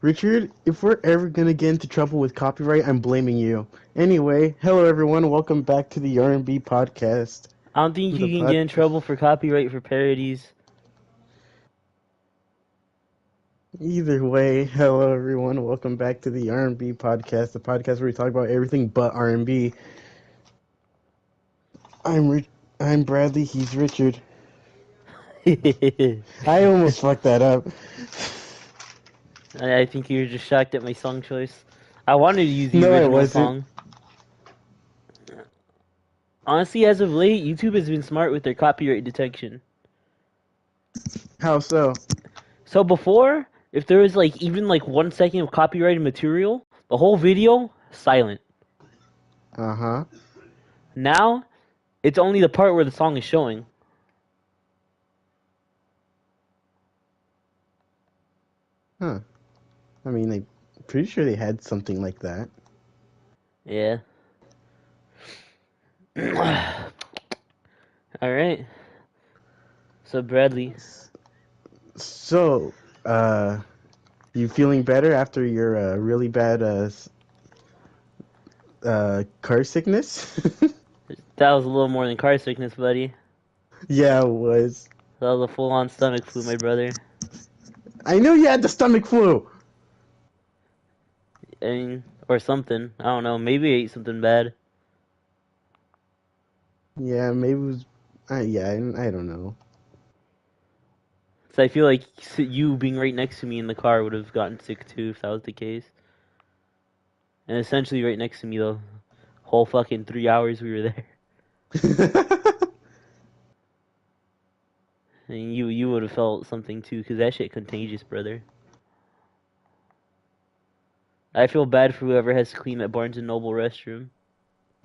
Richard, if we're ever gonna get into trouble with copyright, I'm blaming you. Anyway, hello everyone, welcome back to the R&B podcast. I don't think The you can get pod. in trouble for copyright for parodies. Either way, hello everyone, welcome back to the R&B podcast, the podcast where we talk about everything but R&B. I'm I'm Bradley. He's Richard. I I almost fucked that up. think you're just shocked at my song choice. I wanted to use the No, I original wasn't. song. Honestly, as of late, YouTube has been smart with their copyright detection. How so? So before, if there was even 1 second of copyrighted material, the whole video silent. Uh huh. Now, it's only the part where the song is showing. Huh. I mean, I'm pretty sure they had something like that. Yeah. All right. So Bradley, So, you feeling better after your really bad car sickness? that was a little more than car sickness, buddy. Yeah, it was. That was a full-on stomach flu, my brother. I knew you had the stomach flu. I mean, or something. I don't know. Maybe I ate something bad. Yeah, maybe it was. Yeah, I don't know. So I feel like you being right next to me in the car would have gotten sick too if that was the case. And essentially right next to me the whole fucking 3 hours we were there. And you would have felt something too, cause that shit contagious, brother. I feel bad for whoever has to clean that Barnes and Noble restroom.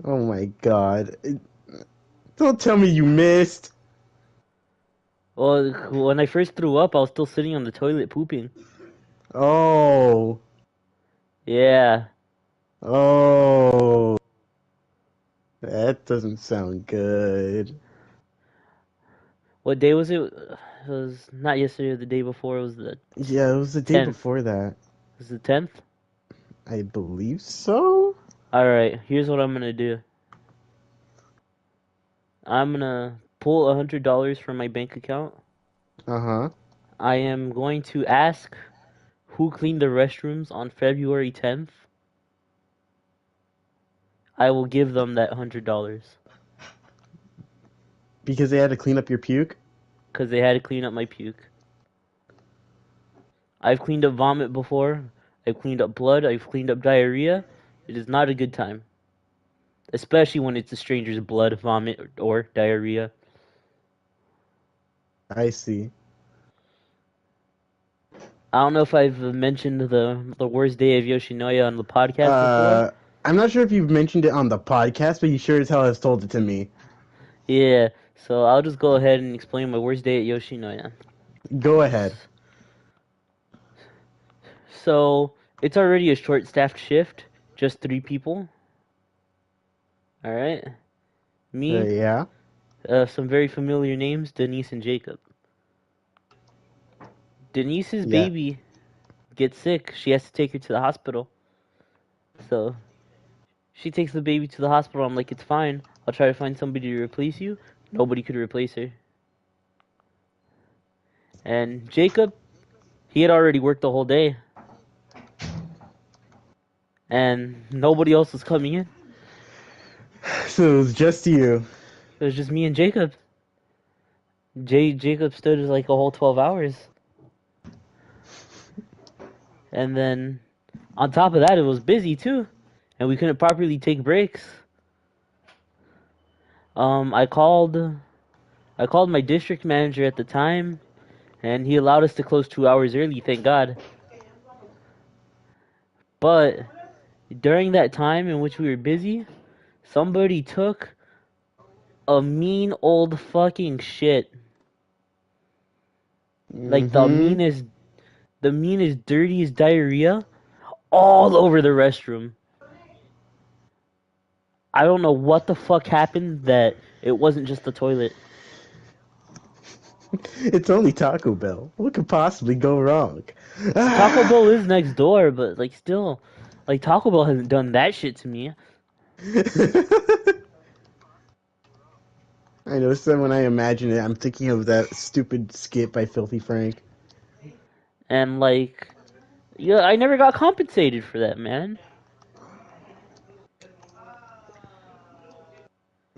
Oh my god! Don't tell me you missed. Well, when I first threw up, I was still sitting on the toilet pooping. Oh, Yeah. oh, that doesn't sound good. What day was it? It was not yesterday or the day before. It was the Yeah, it was the day 10th. before that. It was the 10th? I believe so. Alright, here's what I'm gonna do. I'm gonna pull $100 from my bank account. Uh huh. I am going to ask who cleaned the restrooms on February 10th. I will give them that $100 Because they had to clean up your puke. because they had to clean up my puke. I've cleaned up vomit before. I've cleaned up blood. I've cleaned up diarrhea. It is not a good time, especially when it's a stranger's blood, vomit, or diarrhea. I see. I don't know if I've mentioned the worst day of Yoshinoya on the podcast before. Uh, I'm not sure if you've mentioned it on the podcast, but you sure as hell has told it to me. Yeah, so I'll just go ahead and explain my worst day at Yoshinoya. Go ahead. So it's already a short-staffed shift, just 3 people. All right, me, Yeah. some very familiar names, Denise and Jacob. Denise's Yeah. baby gets sick. She has to take her to the hospital. So she takes the baby to the hospital. I'm like, it's fine. I'll try to find somebody to replace you. Nobody could replace her. And Jacob, he had already worked the whole day, and nobody else was coming in. So it was just you. It was just me and Jacob. Jacob stood like a whole 12 hours. And then on top of that, it was busy too. And we couldn't properly take breaks. I called my district manager at the time, and he allowed us to close 2 hours early, thank God. But during that time in which we were busy, somebody took a mean old fucking shit. Like Mm-hmm. the meanest, dirtiest diarrhea all over the restroom. I don't know what the fuck happened that it wasn't just the toilet. It's only Taco Bell. What could possibly go wrong? Taco Ah! Bell is next door, but like still, like Taco Bell hasn't done that shit to me. I know. So when I imagine it, I'm thinking of that stupid skit by Filthy Frank. And like, yeah, I never got compensated for that, man.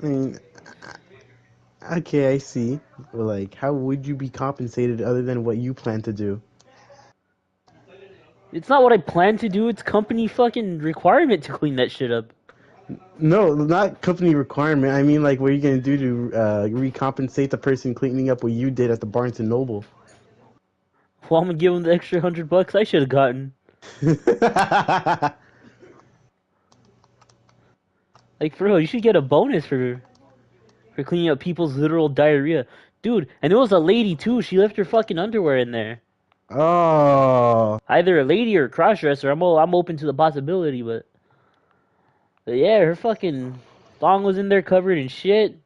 I mean, okay, I see. But like, how would you be compensated other than what you plan to do? It's not what I plan to do. It's company fucking requirement to clean that shit up. No, not company requirement. I mean, like, what are you gonna do to recompensate the person cleaning up what you did at the Barnes and Noble? Well, I'm gonna give them the extra $100 I should have gotten. Like for real, you should get a bonus for cleaning up people's literal diarrhea, dude. And there was a lady too. She left her fucking underwear in there. Oh, Either a lady or a crossdresser. I'm open to the possibility, but yeah, her fucking thong was in there covered in shit.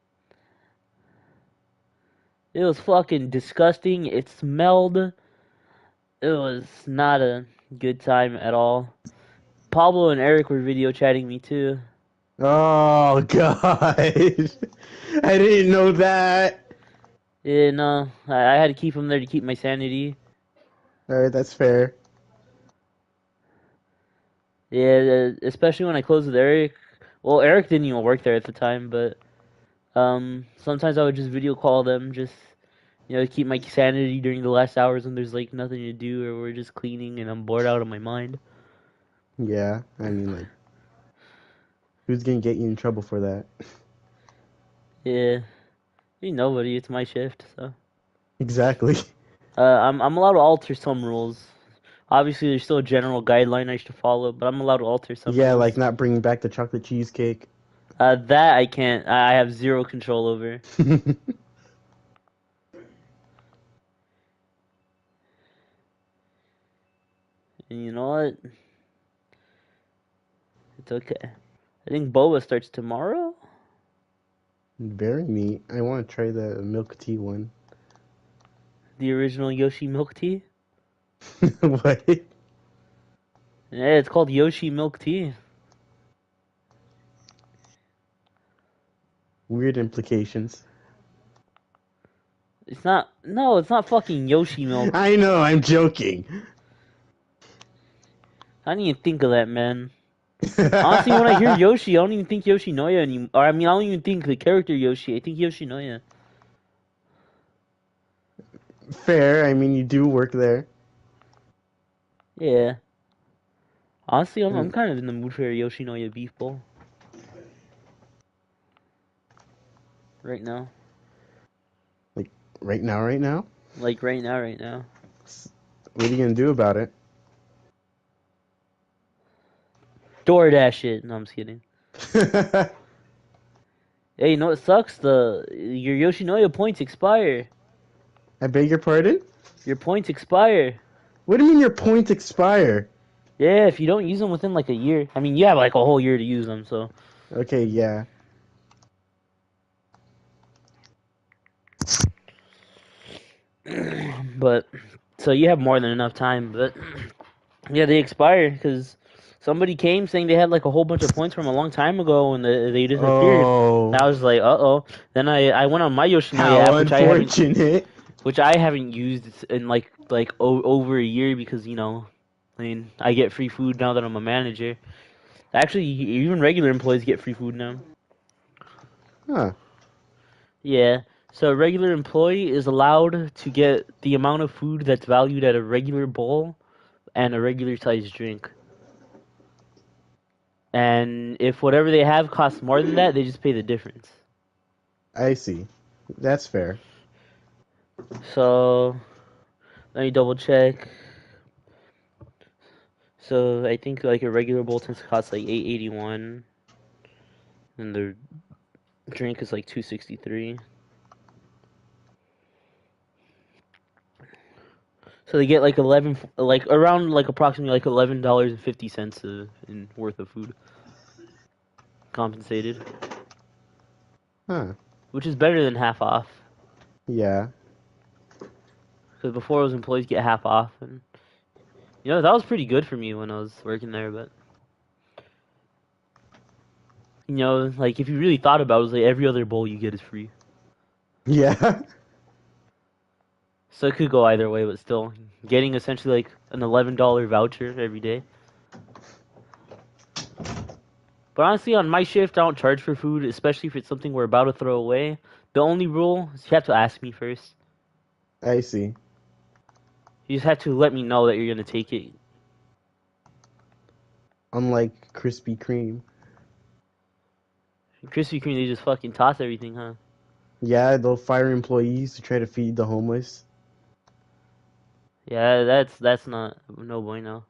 It was fucking disgusting. It smelled. It was not a good time at all. Pablo and Eric were video chatting me too. oh, God! I didn't know that. Yeah, no, I had to keep them there to keep my sanity. All right, that's fair. Yeah, especially when I closed with Eric. Well, Eric didn't even work there at the time, but sometimes I would just video call them, just keep my sanity during the last hours when there's like nothing to do or we're just cleaning and I'm bored out of my mind. Yeah, I mean, like, who's gonna get you in trouble for that? Yeah, nobody. It's my shift, so Exactly. I'm allowed to alter some rules. Obviously, there's still a general guideline I should follow, but I'm allowed to alter some Yeah, like rules. not bringing back the chocolate cheesecake. That I can't. I have zero control over. And you know what? It's okay. I think boba starts tomorrow. Very neat. I want to try the milk tea one. The original Yoshi milk tea. What? Yeah, it's called Yoshi milk tea. Weird implications. It's not. No, it's not fucking Yoshi milk. I know, I'm joking. I didn't even think of that, man. Honestly, when I hear Yoshi, I don't even think Yoshinoya anymore. Or, I mean, I don't even think the character Yoshi. I think Yoshinoya. Fair, I mean, you do work there. Yeah. Honestly, I'm And, kind of in the mood for a Yoshinoya beef bowl right now. like, right now, right now? Like right now, right now. What are you gonna do about it? DoorDash it. No, I'm just kidding. Hey, you know what sucks? Your Yoshinoya points expire. I beg your pardon? Your points expire. What do you mean your points expire? Yeah, if you don't use them within like a year. I mean, you have like a whole year to use them, so. Okay, yeah. But so you have more than enough time, but yeah, they expire because somebody came saying they had like a whole bunch of points from a long time ago and they disappeared. Oh, And I was like, uh-oh. Then I went on my Yoshinoya how app, unfortunate. which I haven't used in like over a year because I mean, I get free food now that I'm a manager. Actually, even regular employees get free food now. Huh. Yeah. So a regular employee is allowed to get the amount of food that's valued at a regular bowl and a regular sized drink. And if whatever they have costs more than that, they just pay the difference. I see. That's fair. So let me double check. So I think like a regular bowl tends to cost like 881, and the drink is like 263. So they get like 11, like around like approximately like $11.50 in worth of food compensated, Huh. which is better than half off. Yeah. Because before, those employees get half off, and that was pretty good for me when I was working there. But like if you really thought about it, it was like every other bowl you get is free. Yeah. So it could go either way, but still, getting essentially like an $11 voucher every day. But honestly, on my shift, I don't charge for food, especially if it's something we're about to throw away. The only rule is you have to ask me first. I see. You just have to let me know that you're gonna take it. Unlike Krispy Kreme. Krispy Kreme, they just fucking toss everything, huh? Yeah, they'll fire employees to try to feed the homeless. Yeah, that's not no bueno.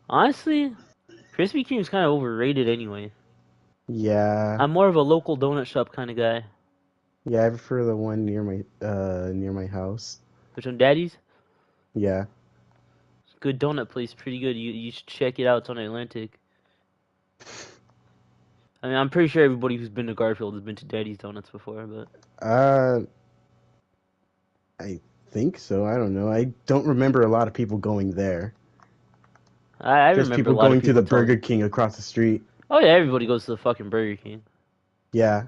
Honestly, Krispy Kreme's kind of overrated anyway. Yeah. I'm more of a local donut shop kind of guy. Yeah, I prefer the one near my house. Which on Daddy's, Yeah. good donut place, pretty good. You should check it out. It's on Atlantic. I mean, I'm pretty sure everybody who's been to Garfield has been to Daddy's Donuts before, but Uh I think so. I don't know. I don't remember a lot of people going there. I Just remember a people lot of going to people the telling Burger me. King across the street. Oh yeah, everybody goes to the fucking Burger King. Yeah.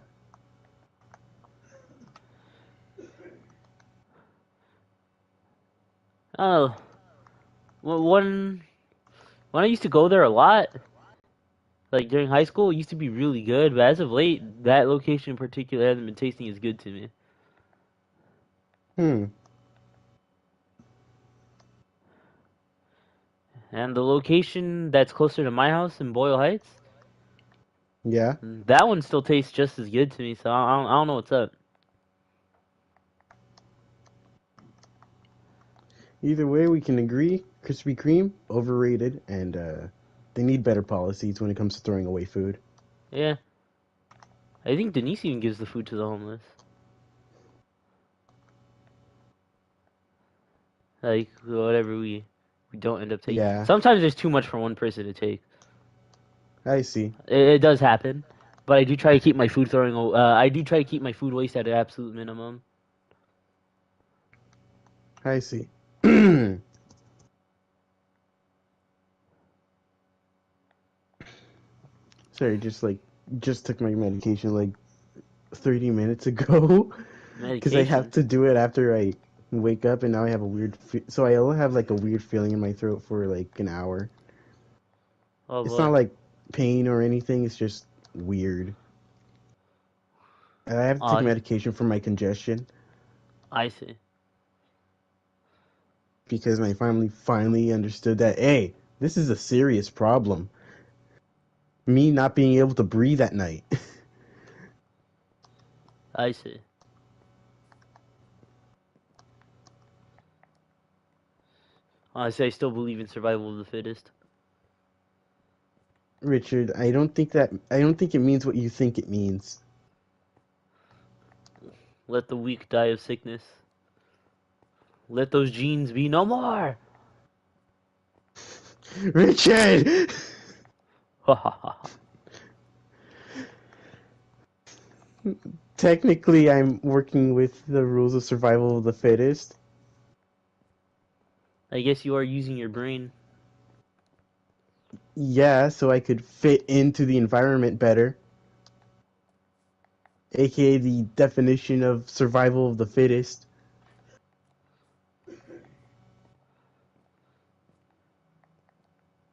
Oh, well, when I used to go there a lot, like during high school, it used to be really good. But as of late, that location in particular hasn't been tasting as good to me. Hmm. And the location that's closer to my house in Boyle Heights, Yeah. that one still tastes just as good to me. So I don't know what's up. Either way, we can agree Krispy Kreme overrated, and they need better policies when it comes to throwing away food. Yeah, I think Denise even gives the food to the homeless. Like whatever we don't end up taking. Yeah, Sometimes there's too much for one person to take. I see. It does happen, but I do try to keep my food throwing. I do try to keep my food waste at an absolute minimum. I see. Sorry, just took my medication like 30 minutes ago because I have Medication. to do it after I wake up, and now I have a so I'll have like a weird feeling in my throat for like an hour. Oh It's not boy, like pain or anything, it's just weird. And I have to take I medication for my congestion I see. because my family finally understood that, hey, this is a serious problem. Me not being able to breathe at night. I see. Honestly, I still believe in survival of the fittest. Richard, I don't think it means what you think it means. Let the weak die of sickness. Let those genes be no more. Richard! Ha ha ha. Technically, I'm working with the rules of survival of the fittest. I guess you are using your brain. Yeah, so I could fit into the environment better. AKA the definition of survival of the fittest.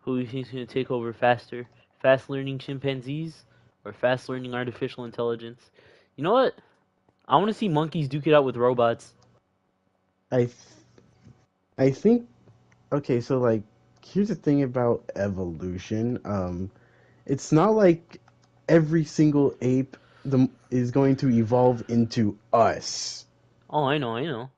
Who do you think is going to take over faster? Fast learning chimpanzees or fast learning artificial intelligence? You know what? I want to see monkeys duke it out with robots. I, th- I think. Okay, so like, here's the thing about evolution. It's not like every single ape is going to evolve into us. Oh, I know.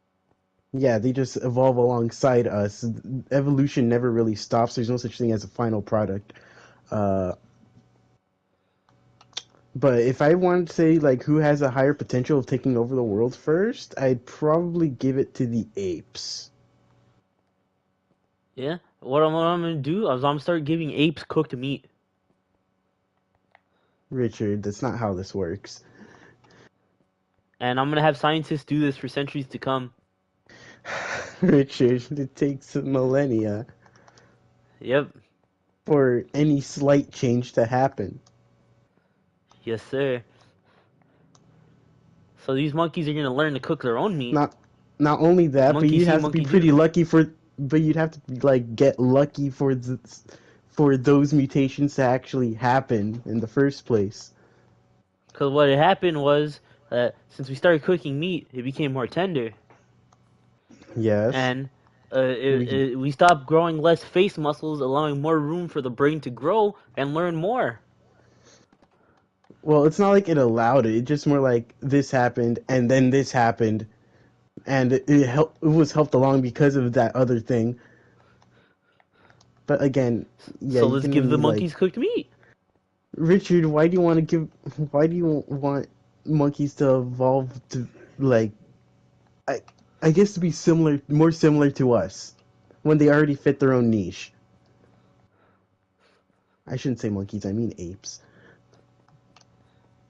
Yeah, they just evolve alongside us. Evolution never really stops. There's no such thing as a final product. Uh, but if I wanted to say like who has a higher potential of taking over the world first, I'd probably give it to the apes. Yeah. What I'm gonna do is I'm gonna start giving apes cooked meat, Richard, that's not how this works. and I'm gonna have scientists do this for centuries to come. Richard, it takes millennia Yep. for any slight change to happen. Yes, sir. So these monkeys are gonna learn to cook their own meat. Not not only that, but Monkey you'd see, have to be monkey pretty do. lucky for. But you'd have to like get lucky for those mutations to actually happen in the first place. Because what had happened was that since we started cooking meat, it became more tender, Yes. and We we stopped growing less face muscles, allowing more room for the brain to grow and learn more. well, it's not like it allowed it. It just more like this happened and then this happened, and it was helped along because of that other thing. But again, yeah, So you let's can give the only like monkeys cooked meat. Richard. Why do you want to give? Why do you want monkeys to evolve to like? I I guess to be similar, more similar to us, when they already fit their own niche. I shouldn't say monkeys. I mean apes.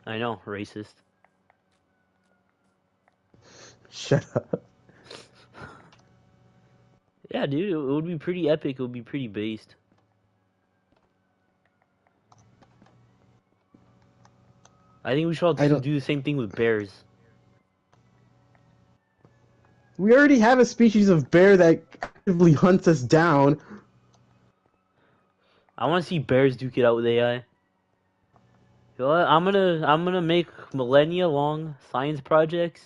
I know, racist. Shut up. Yeah, dude, it would be pretty epic. It would be pretty based. I think we should I also don't. do the same thing with bears. We already have a species of bear that actively hunts us down. I want to see bears duke it out with AI. You know what? I'm gonna make millennia long science projects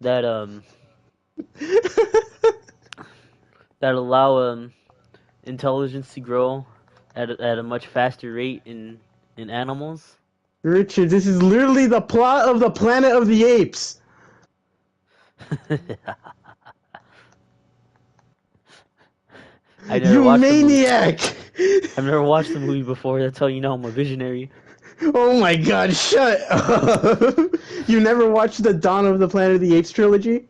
that that allow intelligence to grow at a much faster rate in animals. Richard, this is literally the plot of the Planet of the Apes. I never You watched the movie. maniac! I've never watched the movie before. That's how you know I'm a visionary. Oh my god, shut up! You never watched the Dawn of the Planet of the Apes trilogy?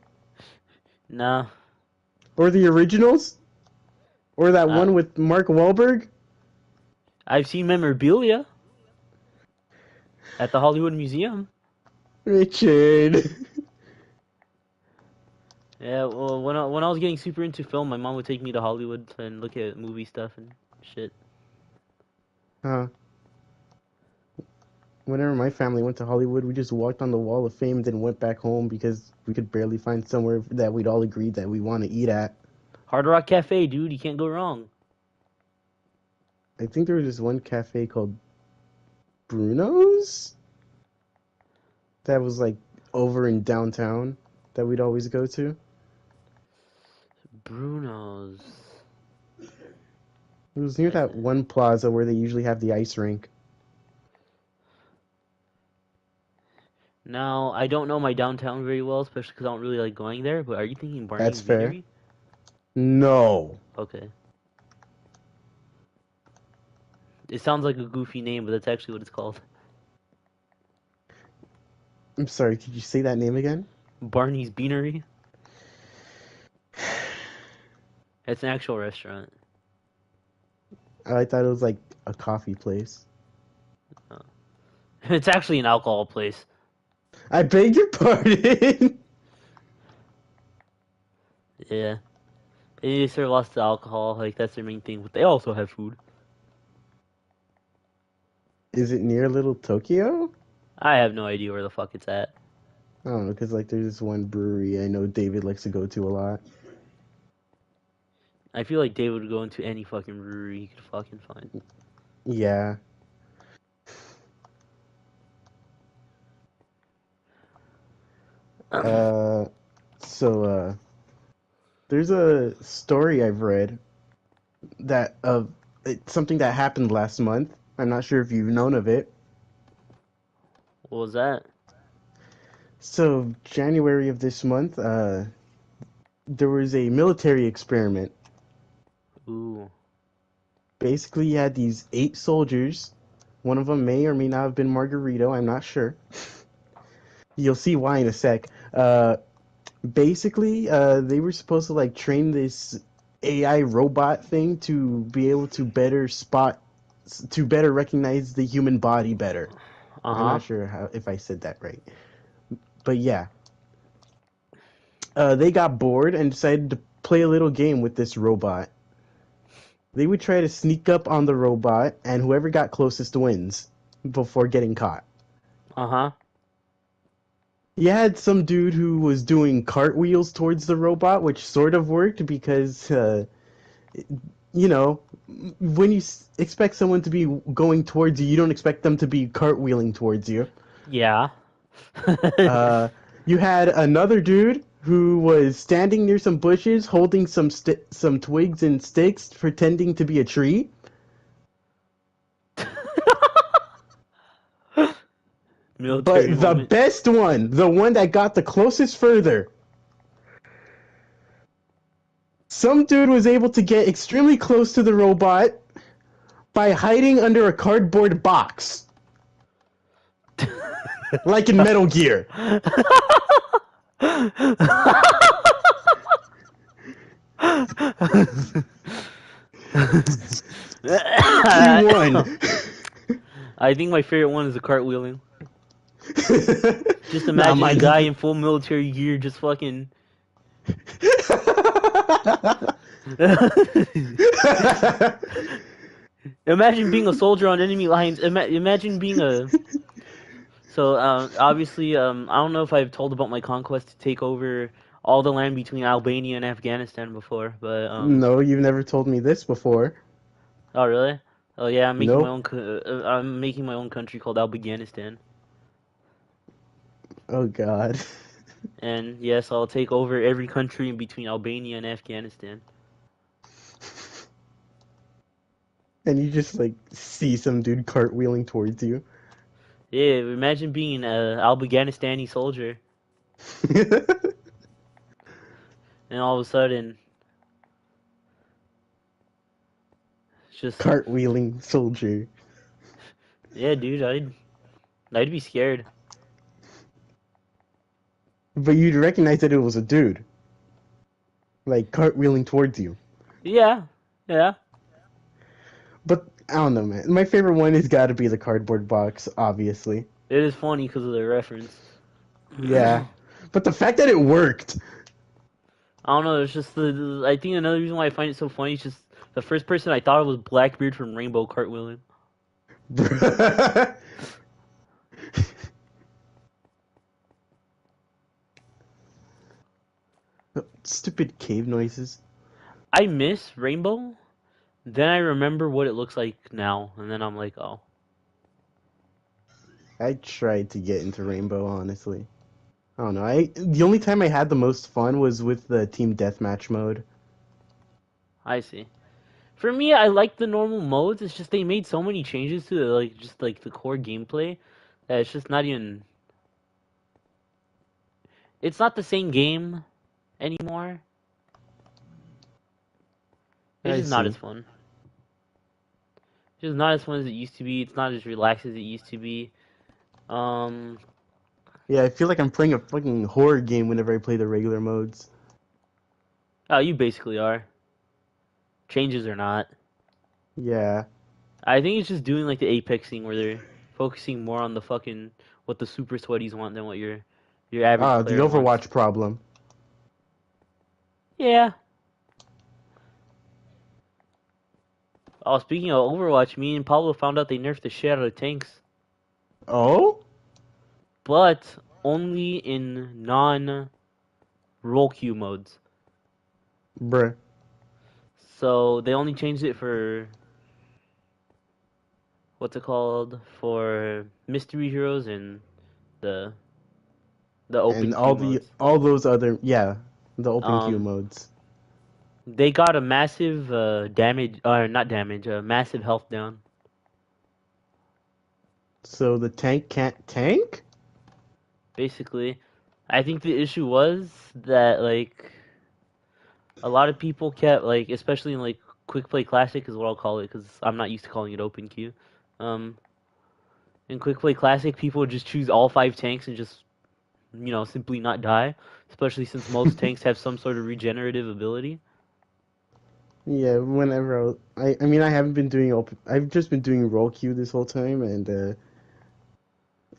Nah, Or the originals? Or that uh, one with Mark Wahlberg? I've seen memorabilia at the Hollywood Museum. Richard. Yeah, well, when I was getting super into film, my mom would take me to Hollywood and look at movie stuff and shit. Huh. Whenever my family went to Hollywood, we just walked on the Wall of Fame, then went back home because we could barely find somewhere that we'd all agreed that we want to eat at. Hard Rock Cafe, dude, you can't go wrong. I think there was this one cafe called Bruno's that was like over in downtown that we'd always go to. Bruno's. It was near that one plaza where they usually have the ice rink. Now, I don't know my downtown very well, especially because I don't really like going there, but are you thinking That's Barney's fair. Beanery? No. Okay. It sounds like a goofy name, but that's actually what it's called. I'm sorry, could you say that name again? Barney's Beanery? It's an actual restaurant. I thought it was like a coffee place. It's actually an alcohol place. I beg your pardon. Yeah. They serve lots of alcohol, like that's their main thing, but they also have food. Is it near Little Tokyo? I have no idea where the fuck it's at. I don't know, because like there's this one brewery I know David likes to go to a lot. I feel like David would go into any fucking brewery he could fucking find. Yeah. Uh, so there's a story I've read that it's something that happened last month. I'm not sure if you've known of it. What was that? So January of this month, there was a military experiment. Ooh. Basically, you had these 8 soldiers. One of them may or may not have been Margarito. I'm not sure. You'll see why in a sec. Basically, they were supposed to like train this AI robot thing to be able to to better recognize the human body better. I'm Uh-huh. not sure if I said that right, but yeah. they got bored and decided to play a little game with this robot. They would try to sneak up on the robot, and whoever got closest wins before getting caught. Uh-huh. You had some dude who was doing cartwheels towards the robot, which sort of worked because, you know, when you expect someone to be going towards you, you don't expect them to be cartwheeling towards you. Yeah. Uh, you had another dude who was standing near some bushes, holding some twigs and sticks, pretending to be a tree. Military But the moment. best one, the one that got the closest further, some dude was able to get extremely close to the robot by hiding under a cardboard box, like in Metal Gear. He won. I think my favorite one is the cartwheeling. Just Nah, imagine a mine's. guy in full military gear just fucking. Imagine being a soldier on enemy lines. Imagine being a. So obviously, I don't know if I've told about my conquest to take over all the land between Albania and Afghanistan before, but No, you've never told me this before. oh really? Oh yeah, I'm making my Nope. own. I'm making my own country called Albaganistan, Oh God. and yes, I'll take over every country in between Albania and Afghanistan. And you just like see some dude cartwheeling towards you. Yeah, imagine being a Albaganistani soldier, and all of a sudden, it's just Cartwheeling soldier. yeah, dude, I'd be scared. But you'd recognize that it was a dude. Like cartwheeling towards you. Yeah, yeah. But I don't know, man. My favorite one has got to be the cardboard box, obviously. It is funny because of the reference. Yeah. But the fact that it worked. I don't know. It's just I think another reason why I find it so funny is just the first person I thought of was Blackbeard from Rainbow Cartwheeling. Stupid cave noises. I miss Rainbow. Then I remember what it looks like now, and then I'm like, oh, I tried to get into Rainbow, honestly. I don't know. The only time I had the most fun was with the team deathmatch mode. I see. For me, I like the normal modes. It's just they made so many changes to like just like the core gameplay that it's just not even. It's not the same game anymore. It's I just not see. as fun. It's just not as fun as it used to be. It's not as relaxed as it used to be. Um, Yeah, I feel like I'm playing a fucking horror game whenever I play the regular modes. oh, you basically are. Changes or not. Yeah. I think it's just doing like the Apex thing where they're focusing more on the fucking what the super sweaties want than what your average Ah, the player wants. Overwatch problem. Yeah. Oh, speaking of Overwatch, me and Pablo found out they nerfed the shit out of tanks, Oh? but only in non role queue modes. Bruh. So they only changed it for what's it called for mystery heroes and the the open And queue modes. all those other, yeah, the open queue Um, modes. they got a massive damage, or not damage, massive health down. So the tank can't tank? Basically, I think the issue was that like a lot of people kept like, especially in like quick play classic is what I'll call it because I'm not used to calling it open queue. Um, in quick play classic, people would just choose all five tanks and just simply not die. Especially since most tanks have some sort of regenerative ability. Yeah, whenever I mean, I haven't been doing open. I've just been doing roll queue this whole time, and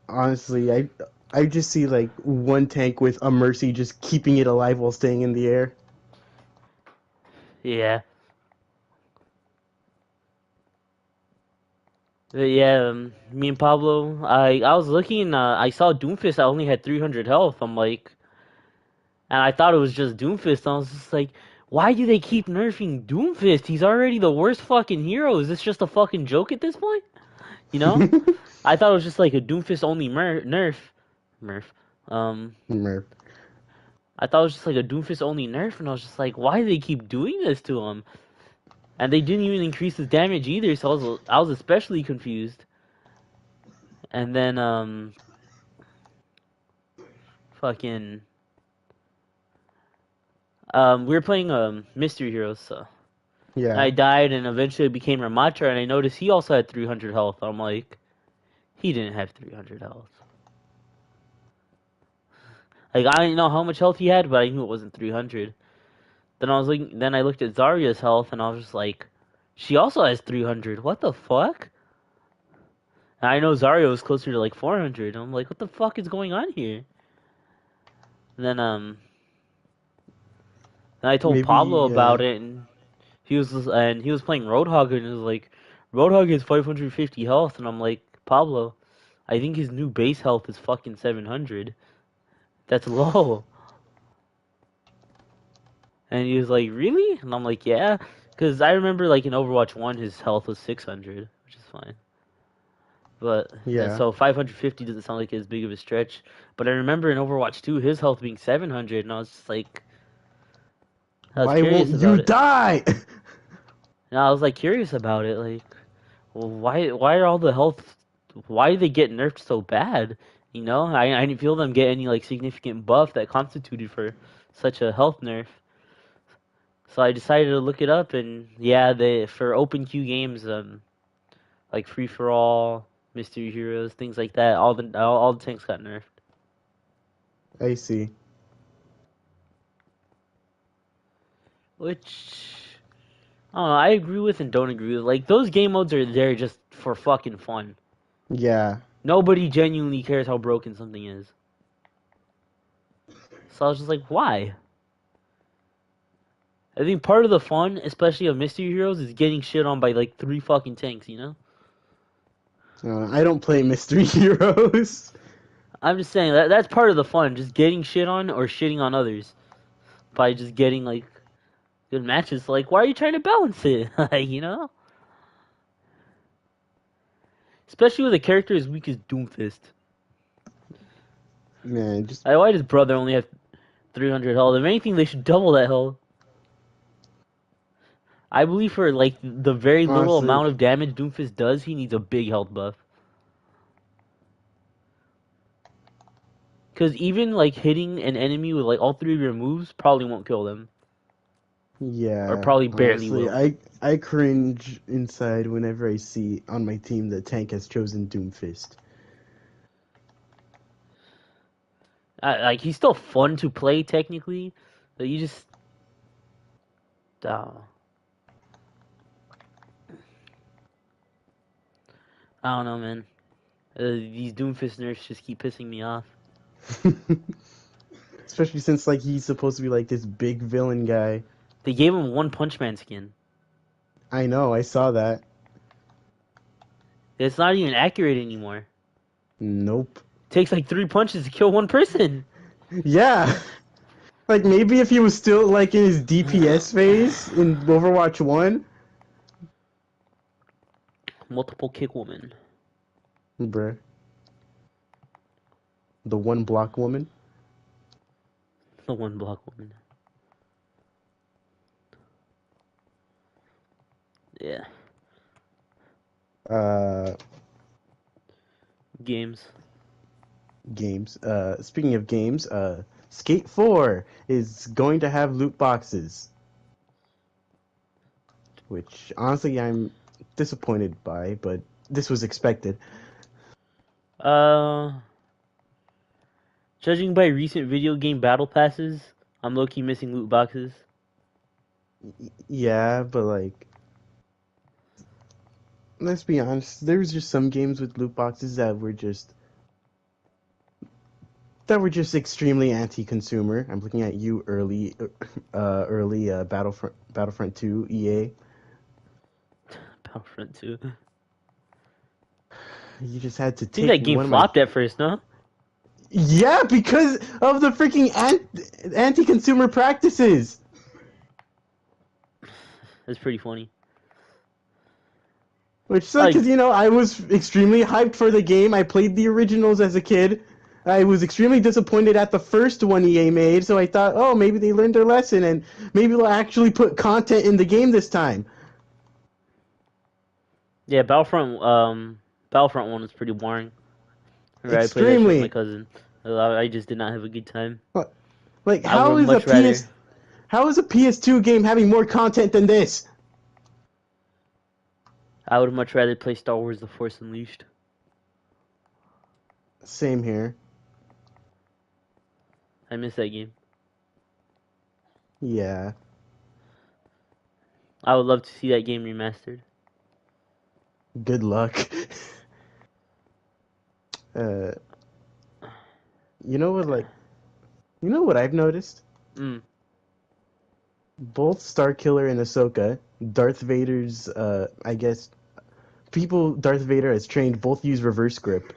honestly, I just see like one tank with a Mercy just keeping it alive while staying in the air. Yeah. But yeah, me and Pablo, I was looking, I saw Doomfist, I only had 300 health. I'm like, and I thought it was just Doomfist. I was just like, why do they keep nerfing Doomfist? He's already the worst fucking hero. Is this just a fucking joke at this point? You know? I thought it was just like a Doomfist only nerf. Murph. Um, Merp. I thought it was just like a Doomfist only nerf, and I was just like, why do they keep doing this to him? And they didn't even increase his damage either, so I was especially confused. And then fucking we were playing Mystery Heroes, so I Yeah. died and eventually became Ramatra, and I noticed he also had 300 health. I'm like, he didn't have 300 health. Like I didn't know how much health he had, but I knew it wasn't 300. Then I looked at Zarya's health, and I was just like, she also has 300. What the fuck? And I know Zarya was closer to like 400. I'm like, what the fuck is going on here? And then I told Pablo Maybe. about it, and he was playing Roadhog, and he was like, Roadhog has 550 health, and I'm like, Pablo, I think his new base health is fucking 700. That's low. And he was like, really? And I'm like, yeah, because I remember like in Overwatch 1, his health was 600, which is fine. But Yeah. so 550 doesn't sound like as big of a stretch. But I remember in Overwatch 2, his health being 700, and I was just like, I was Why won't curious you about it. die? And I was like curious about it, like, well, why are all the health? Why do they get nerfed so bad? You know, I didn't feel them get any like significant buff that constituted for such a health nerf. So I decided to look it up, and yeah, they for open queue games, like free for all, mystery heroes, things like that, all the tanks got nerfed. I see. Which I don't know. I agree with and don't agree with. Like those game modes are there just for fucking fun. Yeah. Nobody genuinely cares how broken something is. So I was just like, why? I think part of the fun, especially of Mystery Heroes, is getting shit on by like 3 fucking tanks, you know? I don't play Mystery Heroes. I'm just saying that's part of the fun, just getting shit on or shitting on others by just getting like good matches. Like, why are you trying to balance it? Like, you know? Especially with a character as weak as Doomfist. Man, just Like, why does Brother only have 300 health? If anything, they should double that health. I believe for like the very little honestly, amount of damage Doomfist does, he needs a big health buff. Because even like hitting an enemy with like all 3 of your moves probably won't kill them, or yeah. probably barely Honestly, will. I cringe inside whenever I see on my team that tank has chosen Doomfist. Like he's still fun to play technically, but you just uh, I don't know, man. These Doomfist nerfs just keep pissing me off. Especially since like he's supposed to be like this big villain guy. They gave him One Punch Man skin. I know, I saw that. It's not even accurate anymore. Nope. Takes like 3 punches to kill one person. Yeah. Like maybe if he was still like in his DPS phase in Overwatch 1, Multiple kick woman. bruh. The one block woman. The one block woman. Yeah. Uh Games. games. Speaking of games, Skate 4 is going to have loot boxes, which honestly I'm disappointed by, but this was expected. Uh, Judging by recent video game battle passes, I'm low key missing loot boxes. Yeah, but like let's be honest, there was just some games with loot boxes that were just that were just extremely anti-consumer. I'm looking at you, early Battlefront 2 EA. Battlefront 2. You just had to Think take that game one of my. flopped at first, no? Yeah, because of the freaking anti-consumer practices. That's pretty funny. Which sucks Like, because, I was extremely hyped for the game. I played the originals as a kid. I was extremely disappointed at the first one EA made, so I thought, oh, maybe they learned their lesson and maybe they'll actually put content in the game this time. yeah, Battlefront 1 was pretty boring. Right, I played that shit with my Extremely. cousin. I just did not have a good time. Like, I would much rather. how is a PS2 game having more content than this? I would much rather play Star Wars: The Force Unleashed. Same here. I miss that game. Yeah. I would love to see that game remastered. Good luck. uh, you know what, like, you know what I've noticed? Mm. Both Starkiller and Ahsoka, Darth Vader's, I guess, people Darth Vader has trained both use reverse grip.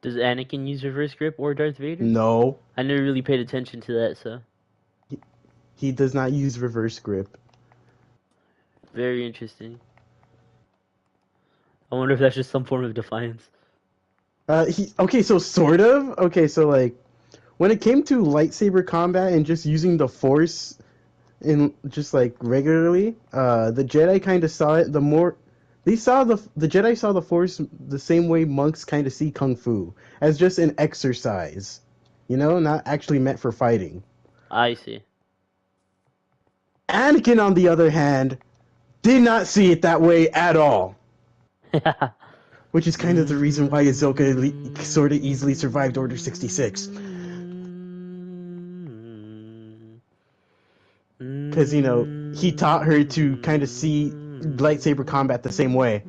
Does Anakin use reverse grip or Darth Vader? No, I never really paid attention to that, so he does not use reverse grip. very interesting. I wonder if that's just some form of defiance. Okay, so sort of. Okay, so like, when it came to lightsaber combat and just using the Force in just like regularly, the Jedi kind of saw it. The Jedi saw the Force the same way monks kind of see Kung Fu, as just an exercise, not actually meant for fighting. I see. Anakin, on the other hand, did not see it that way at all. Which is kind of the reason why Ahsoka sort of easily survived Order 66. Because, he taught her to kind of see lightsaber combat the same way.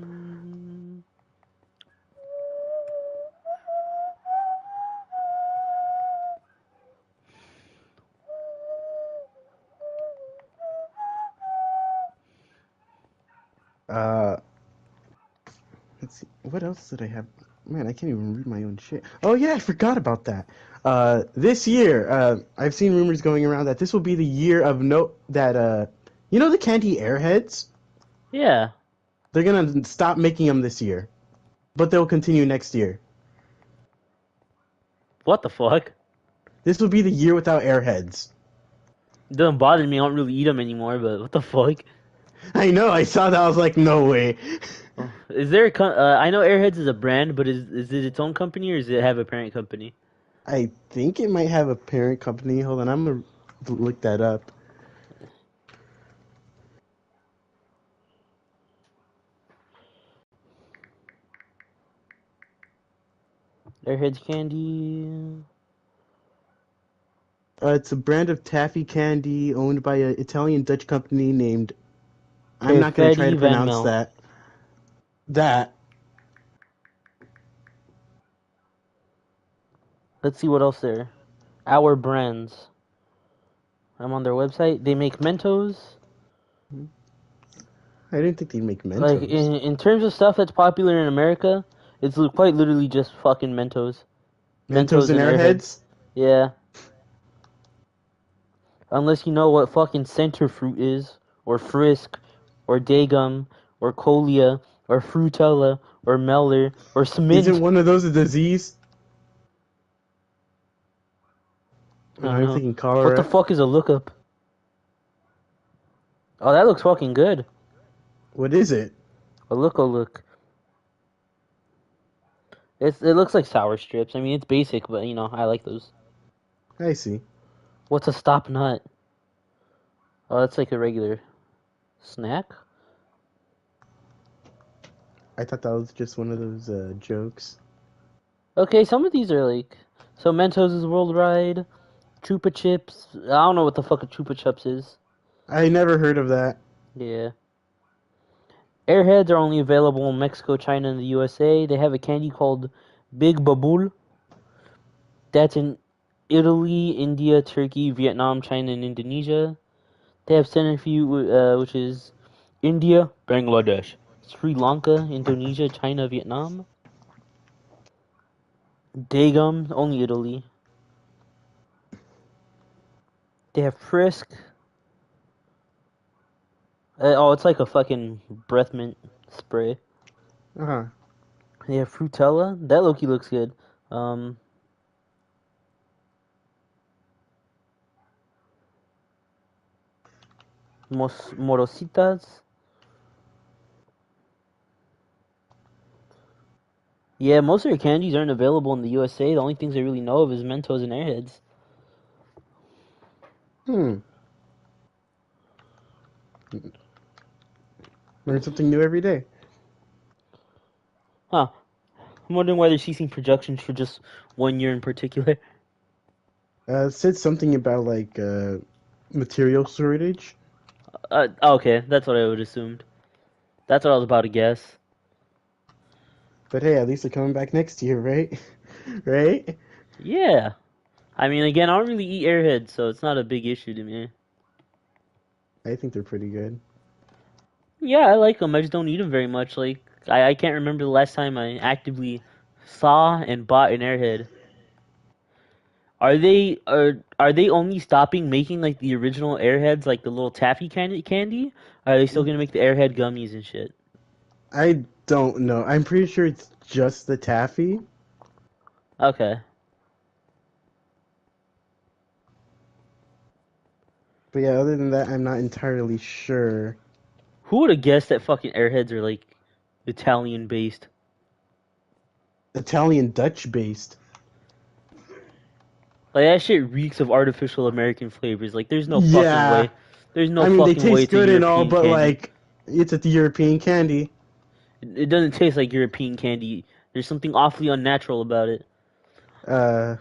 Uh, let's see. What else did I have? Man, I can't even read my own shit. Oh, yeah, I forgot about that. This year, I've seen rumors going around that this will be the year of the candy Airheads? Yeah. They're gonna stop making them this year, but they'll continue next year. What the fuck? This will be the year without Airheads. It doesn't bother me. I don't really eat them anymore. But what the fuck? I know. I saw that. I was like, no way. Is there I know Airheads is a brand, but is it its own company or does it have a parent company? I think it might have a parent company. Hold on, I'm gonna look that up. Airheads candy. It's a brand of taffy candy owned by an Italian Dutch company named. I'm not gonna try Perfetti to Van pronounce Mel. that. That. Let's see what else there. Our brands. I'm on their website. They make Mentos. I didn't think they'd make Like Mentos. in terms of stuff that's popular in America, it's quite literally just fucking Mentos. Mentos Mentos and and Airheads. Airheads. Yeah. Unless you know what fucking center fruit is, or Frisk, or Dagum, or Colia, or Frutella, or Meller, or Isn't Smint. one of those a disease? I Oh, don't I'm know. thinking What the cholera. fuck is a lookup? Oh, that looks fucking good. What is it? A look. It looks like sour strips. I mean, it's basic, but I like those. I see. What's a stop nut? Oh, that's like a regular snack. I thought that was just one of those jokes. Okay, some of these are like so Mentos is worldwide. Chupa Chips. I don't know what the fuck a Chupa Chups is. I never heard of that. Yeah. Airheads are only available in Mexico, China, and the USA. They have a candy called Big Babul. That's in Italy, India, Turkey, Vietnam, China, and Indonesia. They have Centerview, which is India, Bangladesh, Sri Lanka, Indonesia, China, Vietnam. Dagum, only Italy. They have Frisk. Oh, it's like a fucking breath mint spray. Uh-huh. They have Frutella. That Loki looks good. Um, Morositas. Yeah, most of their candies aren't available in the USA. The only things I really know of is Mentos and Airheads. Hmm. Learn something new every day. Huh. I'm wondering why they're ceasing production for just 1 year in particular. It said something about like material shortage, Okay, that's what I would assumed. That's what I was about to guess. but hey, at least they're coming back next year, right? Right? Yeah. I mean, again, I don't really eat Airheads, so it's not a big issue to me. I think they're pretty good. Yeah, I like them. I just don't eat them very much. Like, I can't remember the last time I actively saw and bought an Airhead. Are they only stopping making like the original Airheads, like the little taffy candy? Or are they still gonna make the Airhead gummies and shit? I don't know. I'm pretty sure it's just the taffy. Okay. But yeah, other than that, I'm not entirely sure. Who would have guessed that fucking Airheads are like Italian based? Italian Dutch based. Like that shit reeks of artificial American flavors. Like there's no fucking Yeah. way. There's no I mean, they fucking way taste it's a good and all, European but candy. like, it's a European candy. It doesn't taste like European candy. There's something awfully unnatural about it. Uh,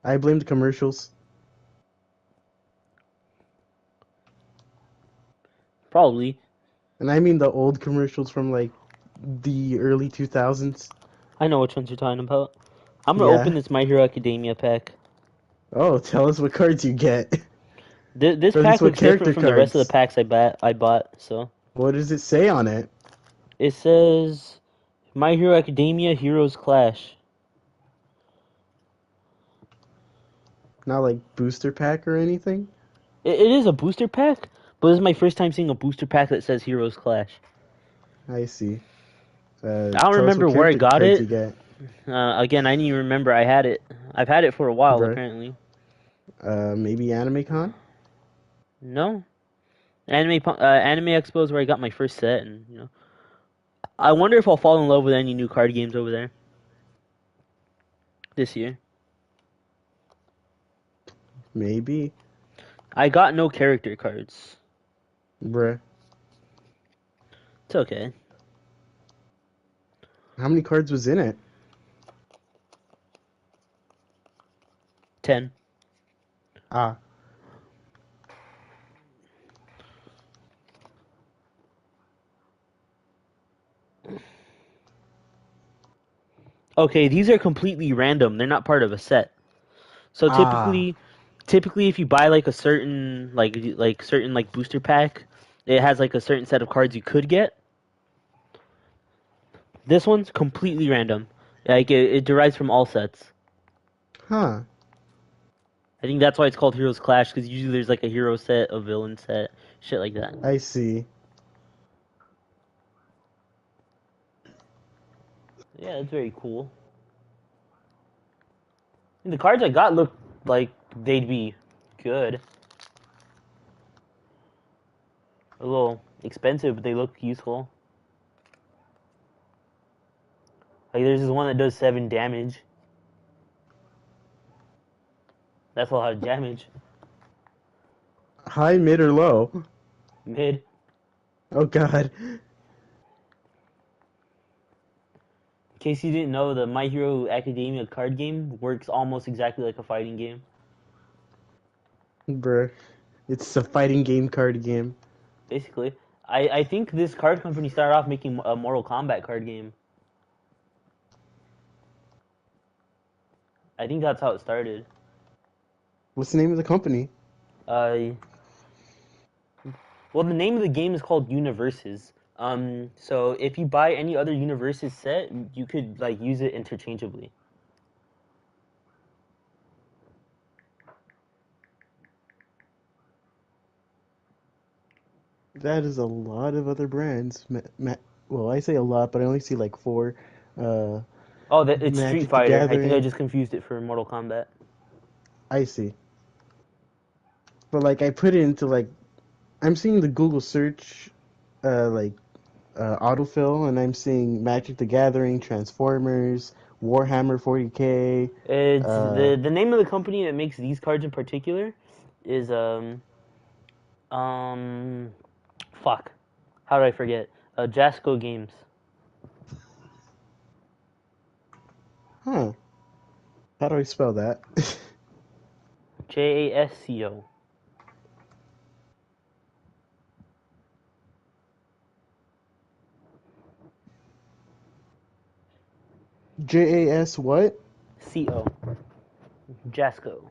I blame the commercials. Probably. And I mean the old commercials from like the early 2000s. I know which ones you're talking about. I'm gonna open Yeah. this My Hero Academia pack. Oh, tell us what cards you get. This Or at least pack what looks different character from the rest of the cards. packs I bought. So What does it say on it? it says My Hero Academia Heroes Clash. Not like booster pack or anything? It is a booster pack, but this is my first time seeing a booster pack that says Heroes Clash. I see. I don't Tell us what remember where I character got cards you it. get, Again, I didn't even remember I had it. I've had it for a while, bruh. apparently. Maybe Anime Con? No, Anime Expo is where I got my first set, and I wonder if I'll fall in love with any new card games over there this year. Maybe. I got no character cards. Bruh. It's okay. How many cards was in it? 10. Ah. Okay, these are completely random. They're not part of a set. So Ah. typically if you buy like a certain certain like booster pack, it has like a certain set of cards you could get. This one's completely random. Like it derives from all sets. Huh. I think that's why it's called Heroes Clash, because usually there's like a hero set, a villain set, shit like that. I see. Yeah, that's very cool. And the cards I got look like they'd be good. A little expensive, but they look useful. Like there's this one that does 7 damage. That's a lot of damage. High, mid, or low? Mid. Oh god. In case you didn't know, the My Hero Academia card game works almost exactly like a fighting game. Bruh. It's a fighting game card game. Basically. I think this card company started off making a Mortal Kombat card game. I think that's how it started. What's the name of the company? Uh, well, the name of the game is called Universes. So if you buy any other Universes set, you could like use it interchangeably. That is a lot of other brands. Well, I say a lot, but I only see like four. Uh, Oh, it's Street Magic the Fighter. I think I Gathering. just confused it for Mortal Kombat. I see. But like I put it into like I'm seeing the Google search, like autofill, and I'm seeing Magic the Gathering, Transformers, Warhammer 40K. It's Uh, the name of the company that makes these cards in particular is um fuck. How did I forget? Jasco Games. huh? How do I spell that? JASCO. JAS what? CO. Jasco.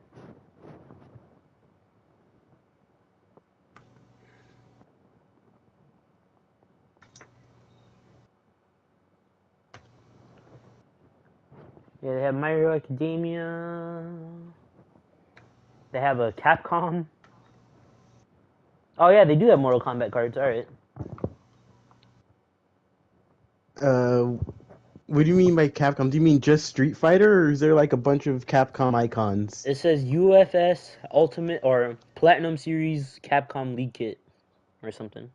Yeah, they have My Hero Academia. They have a Capcom. Oh yeah, they do have Mortal Kombat cards. All right. Uh, what do you mean by Capcom? Do you mean just Street Fighter, or is there like a bunch of Capcom icons? It says UFS Ultimate or Platinum Series Capcom League Kit or something.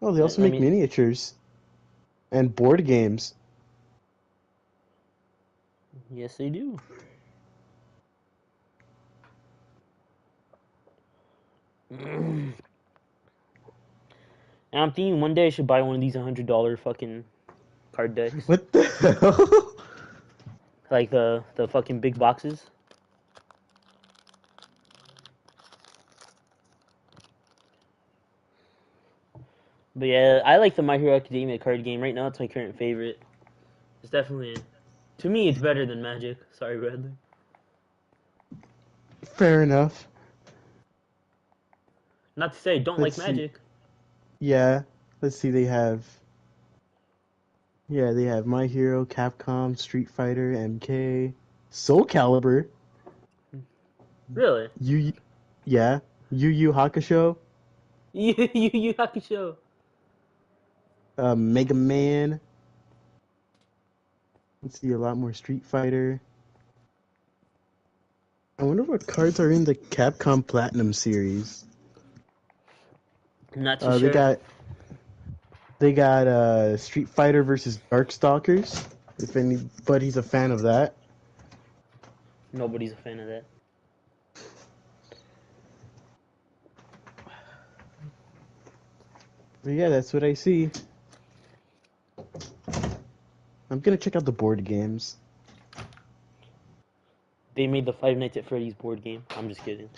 Oh, they also I make mean, miniatures and board games. yes, they do. And I'm thinking one day I should buy one of these $100 fucking card decks, What the hell? like the fucking big boxes. But yeah, I like the My Hero Academia card game right now. It's my current favorite. It's definitely, to me, it's better than Magic. Sorry, Bradley. Fair enough. Not to say I don't Let's like see. Magic. Yeah, let's see. They have My Hero, Capcom, Street Fighter, MK, Soul Calibur, Really? Yu, yeah, Yu Yu Hakusho, Yu Hakusho. Mega Man. Let's see a lot more Street Fighter. I wonder what cards are in the Capcom Platinum series. I'm not too Uh, they sure. got they got Street Fighter versus Darkstalkers. If anybody's a fan of that. Nobody's a fan of that. But yeah, that's what I see. I'm gonna check out the board games. They made the Five Nights at Freddy's board game. I'm just kidding.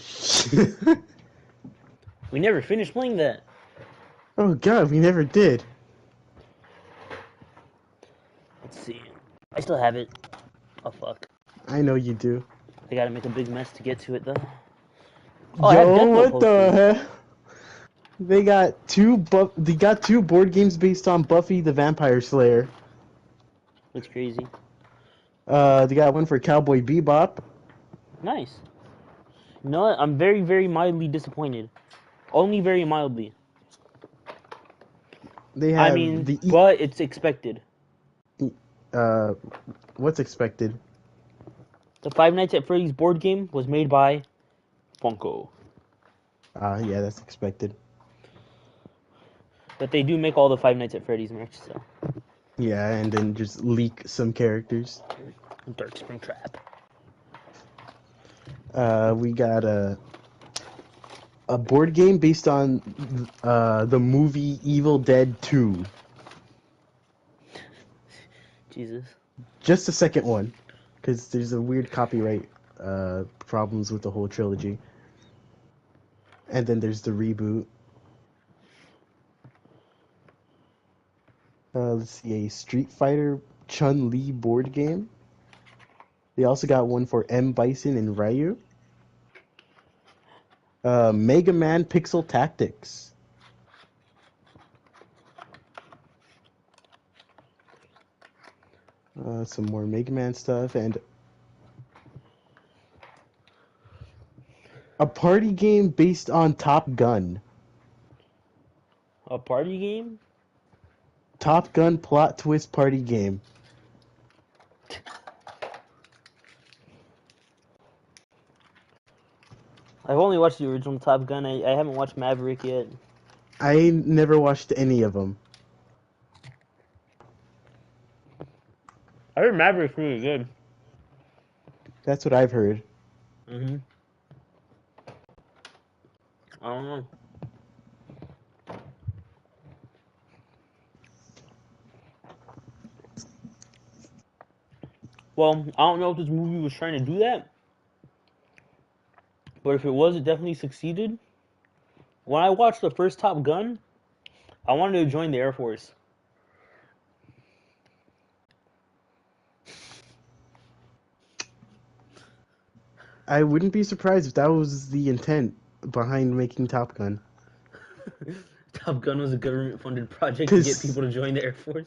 We never finished playing that. Oh god, we never did. Let's see. I still have it. Oh fuck. I know you do. I gotta make a big mess to get to it though. Oh, I have Yo, Death Note what the posters. hell? They got two board games based on Buffy the Vampire Slayer. That's crazy. They got one for Cowboy Bebop. Nice. You know what? I'm very, very mildly disappointed. Only very mildly. They I have mean, the but it's expected. uh what's expected? The Five Nights at Freddy's board game was made by Funko. Yeah, that's expected. But they do make all the Five Nights at Freddy's merch, so. Yeah, and then just leak some characters. Dark Springtrap. We got a board game based on the movie Evil Dead 2. Jesus. Just the second one, because there's a weird copyright problems with the whole trilogy. And then there's the reboot. Let's see, a Street Fighter Chun-Li board game. They also got one for M. Bison and Ryu. Mega Man Pixel Tactics. Some more Mega Man stuff and a party game based on Top Gun. A party game? Top Gun plot twist party game. I've only watched the original Top Gun. I haven't watched Maverick yet. I never watched any of them. I heard Maverick's really good. That's what I've heard. Mm-hmm. I don't know. Well, I don't know if this movie was trying to do that, but if it was, it definitely succeeded. When I watched the first Top Gun, I wanted to join the Air Force. I wouldn't be surprised if that was the intent behind making Top Gun. Top Gun was a government-funded project to get people to join the Air Force.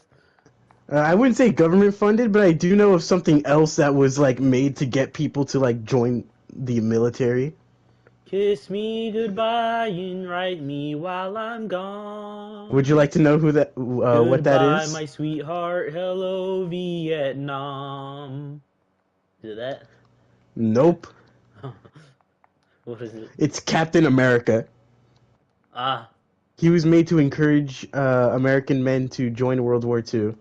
I wouldn't say government funded, but I do know of something else that was like made to get people to like join the military. Kiss me goodbye and write me while I'm gone. Would you like to know who that what that Goodbye, is? my sweetheart. Hello, Vietnam. Is it that? Nope. What is it? It's Captain America. Ah. He was made to encourage American men to join World War II.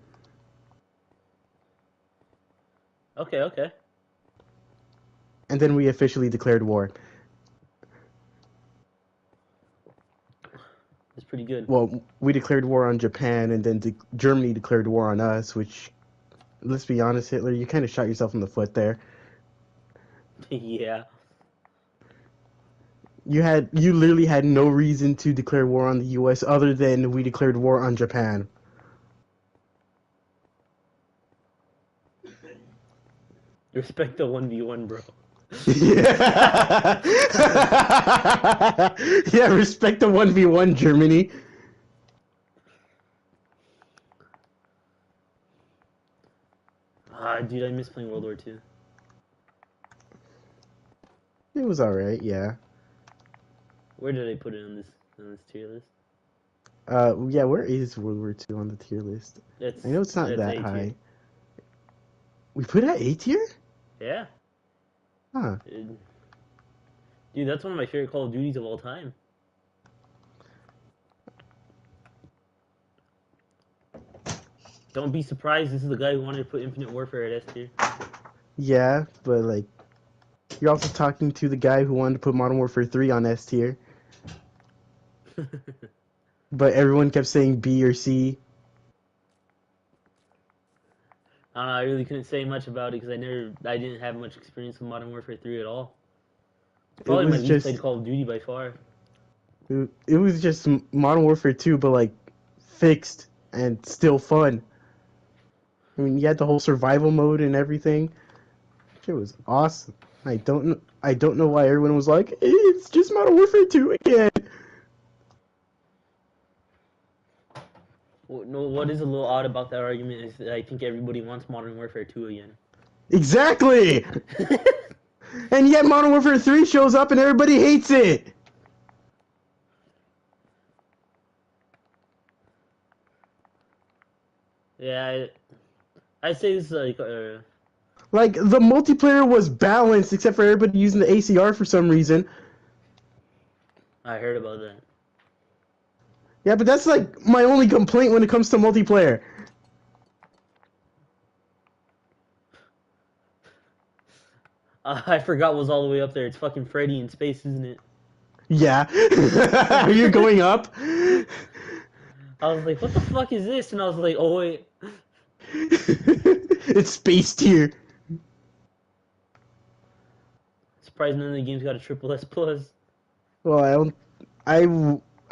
Okay, okay. And then we officially declared war. That's pretty good. Well, we declared war on Japan, and then Germany declared war on us, which, let's be honest, Hitler, you kind of shot yourself in the foot there. Yeah. You literally had no reason to declare war on the U.S. other than we declared war on Japan. Respect the 1v1, bro. Yeah. Yeah, respect the 1v1, Germany. Ah, dude, I miss playing World War II. It was alright, yeah. Where did I put it on this tier list? Yeah, where is World War II on the tier list? I know it's not that A high. tier. We put it at A tier? Yeah. Huh. Dude, that's one of my favorite Call of Duties of all time. Don't be surprised, this is the guy who wanted to put Infinite Warfare at S tier. Yeah, but like, you're also talking to the guy who wanted to put Modern Warfare 3 on S tier. But everyone kept saying B or C. I don't know, I really couldn't say much about it because I didn't have much experience with Modern Warfare 3 at all. Probably my least played Call of Duty by far. It was just Modern Warfare 2, but like fixed and still fun. I mean, you had the whole survival mode and everything. It was awesome. I don't know why everyone was like, it's just Modern Warfare 2 again. No, what is a little odd about that argument is that I think everybody wants Modern Warfare 2 again. Exactly! And yet Modern Warfare 3 shows up and everybody hates it! Yeah, I'd say this is like, the multiplayer was balanced except for everybody using the ACR for some reason. I heard about that. Yeah, but that's like my only complaint when it comes to multiplayer. I forgot what was all the way up there. It's fucking Freddy in space, isn't it? Yeah. Are you going up? I was like, what the fuck is this? And I was like, oh wait. It's space tier. Surprised none of the games got a triple S plus. Well, I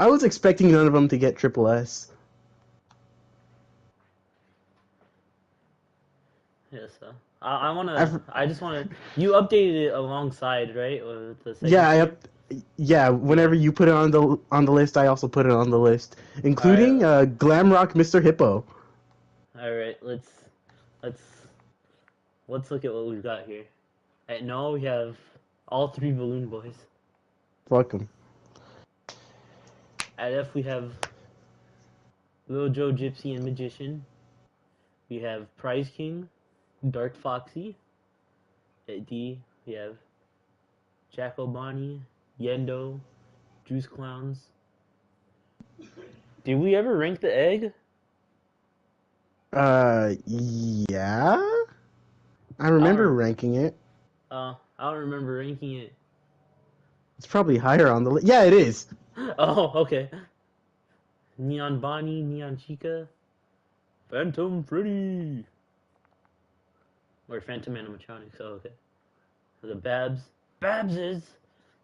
was expecting none of them to get triple S. Yes. I I've, wanna. I just wanna. You updated it alongside, right? With the second yeah, stream. yeah. Yeah. Whenever you put it on the list, I also put it on the list, All right. including Glamrock Mr. Hippo. All right. Let's let's look at what we've got here. At no, we have all three Balloon Boys. Fuck him. At F, we have Lil Joe, Gypsy, and Magician. We have Prize King, Dark Foxy. At D, we have Jack O'Bonnie, Yendo, Juice Clowns. Did we ever rank the egg? Yeah. I I remember don't. ranking it. I don't remember ranking it. It's probably higher on the list. Yeah, it is. Oh, okay. Neon Bonnie, Neon Chica, Phantom Freddy, or Phantom Animatronics. Oh, okay. The Babs, Babses,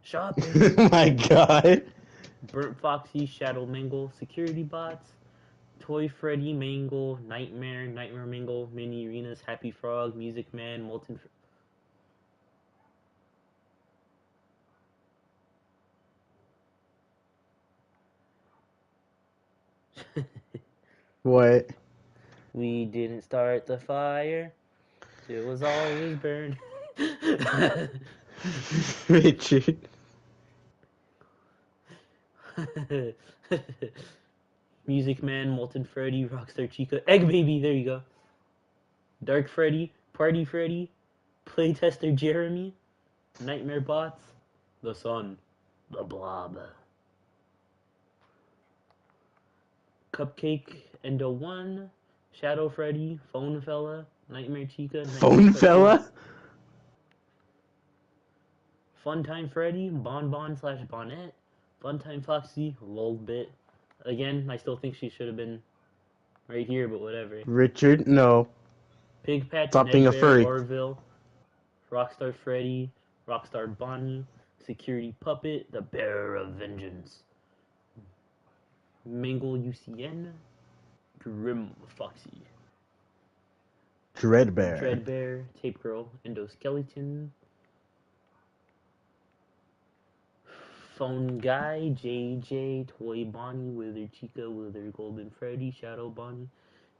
shopping. Oh my god. Burnt Foxy, Shadow Mangle, Security Bots, Toy Freddy, Mangle, Nightmare, Nightmare Mangle, Mini Arenas, Happy Frog, Music Man, Molten. What? We didn't start the fire. It was always burned. Richard. Music Man, Molten Freddy, Rockstar Chica, Egg Baby, there you go. Dark Freddy, Party Freddy, Playtester Jeremy, Nightmare Bots, The Sun, The Blob, Cupcake, Endo 1, Shadow Freddy, Phone Fella, Nightmare Chica, Nightmare Phone Cupcake, fella? Funtime Freddy, Bonbon slash Bonnet, Funtime Foxy, Lolbit. Again, I still think she should have been right here, but whatever. Richard, no. Pig Patch, Stop being a Nedbear, furry. Orville, Rockstar Freddy, Rockstar Bonnie, Security Puppet, The Bearer of Vengeance, Mangle UCN, Grim Foxy, Dreadbear. Dreadbear, Tape Girl, Endoskeleton, Phone Guy, JJ, Toy Bonnie, Wither Chica, Wither Golden Freddy, Shadow Bonnie,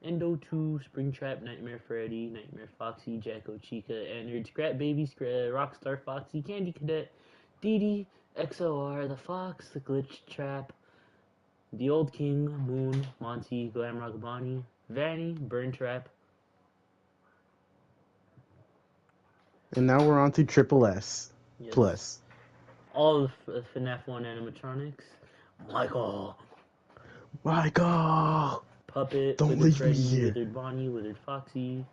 Endo 2, Springtrap, Nightmare Freddy, Nightmare Foxy, Jacko Chica, Ennard, Scrap Baby, Rockstar Foxy, Candy Cadet, Dee XOR, The Fox, The Glitch Trap, The Old King, Moon, Monty, Glamrock Bonnie, Vanny, Burn Trap. And now we're on to Triple S Yes. Plus. All of FNAF 1 animatronics. Michael, Michael! Puppet, Don't Withered leave me Freddy, here. Withered Bonnie, Withered Foxy,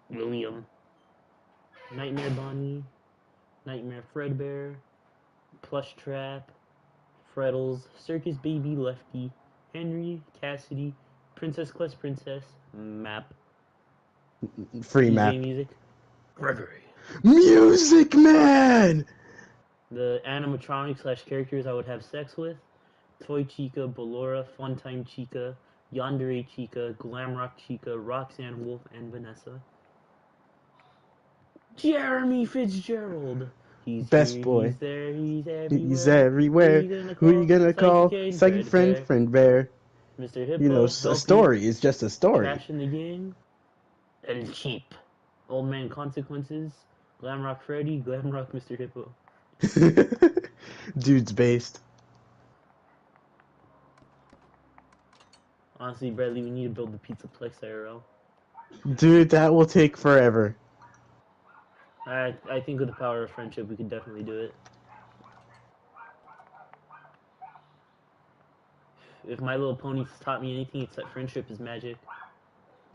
William, Nightmare Bonnie, Nightmare Fredbear, Plush Trap, Freddles, Circus Baby Lefty, Henry, Cassidy, Princess Quest Princess, Map, Free DJ map. Music, Gregory. Music Man! The animatronic slash characters I would have sex with: Toy Chica, Ballora, Funtime Chica, Yandere Chica, Glamrock Chica, Roxanne Wolf, and Vanessa. Jeremy Fitzgerald. He's Best here, boy. he's there, he's He's everywhere. everywhere. Who you gonna call? Psychic Psychic friend, Bear. friend bear. Mr. You know, Hippo, a Helpy, story is just a story. Cash in the Gang, and Cheap. Old Man Consequences, Glamrock Freddy, Glamrock Mr. Hippo. Dude's based. Honestly, Bradley, we need to build the Pizzaplex IRL. Dude, that will take forever. I think with the power of friendship, we could definitely do it. If My Little Pony's taught me anything, it's that friendship is magic.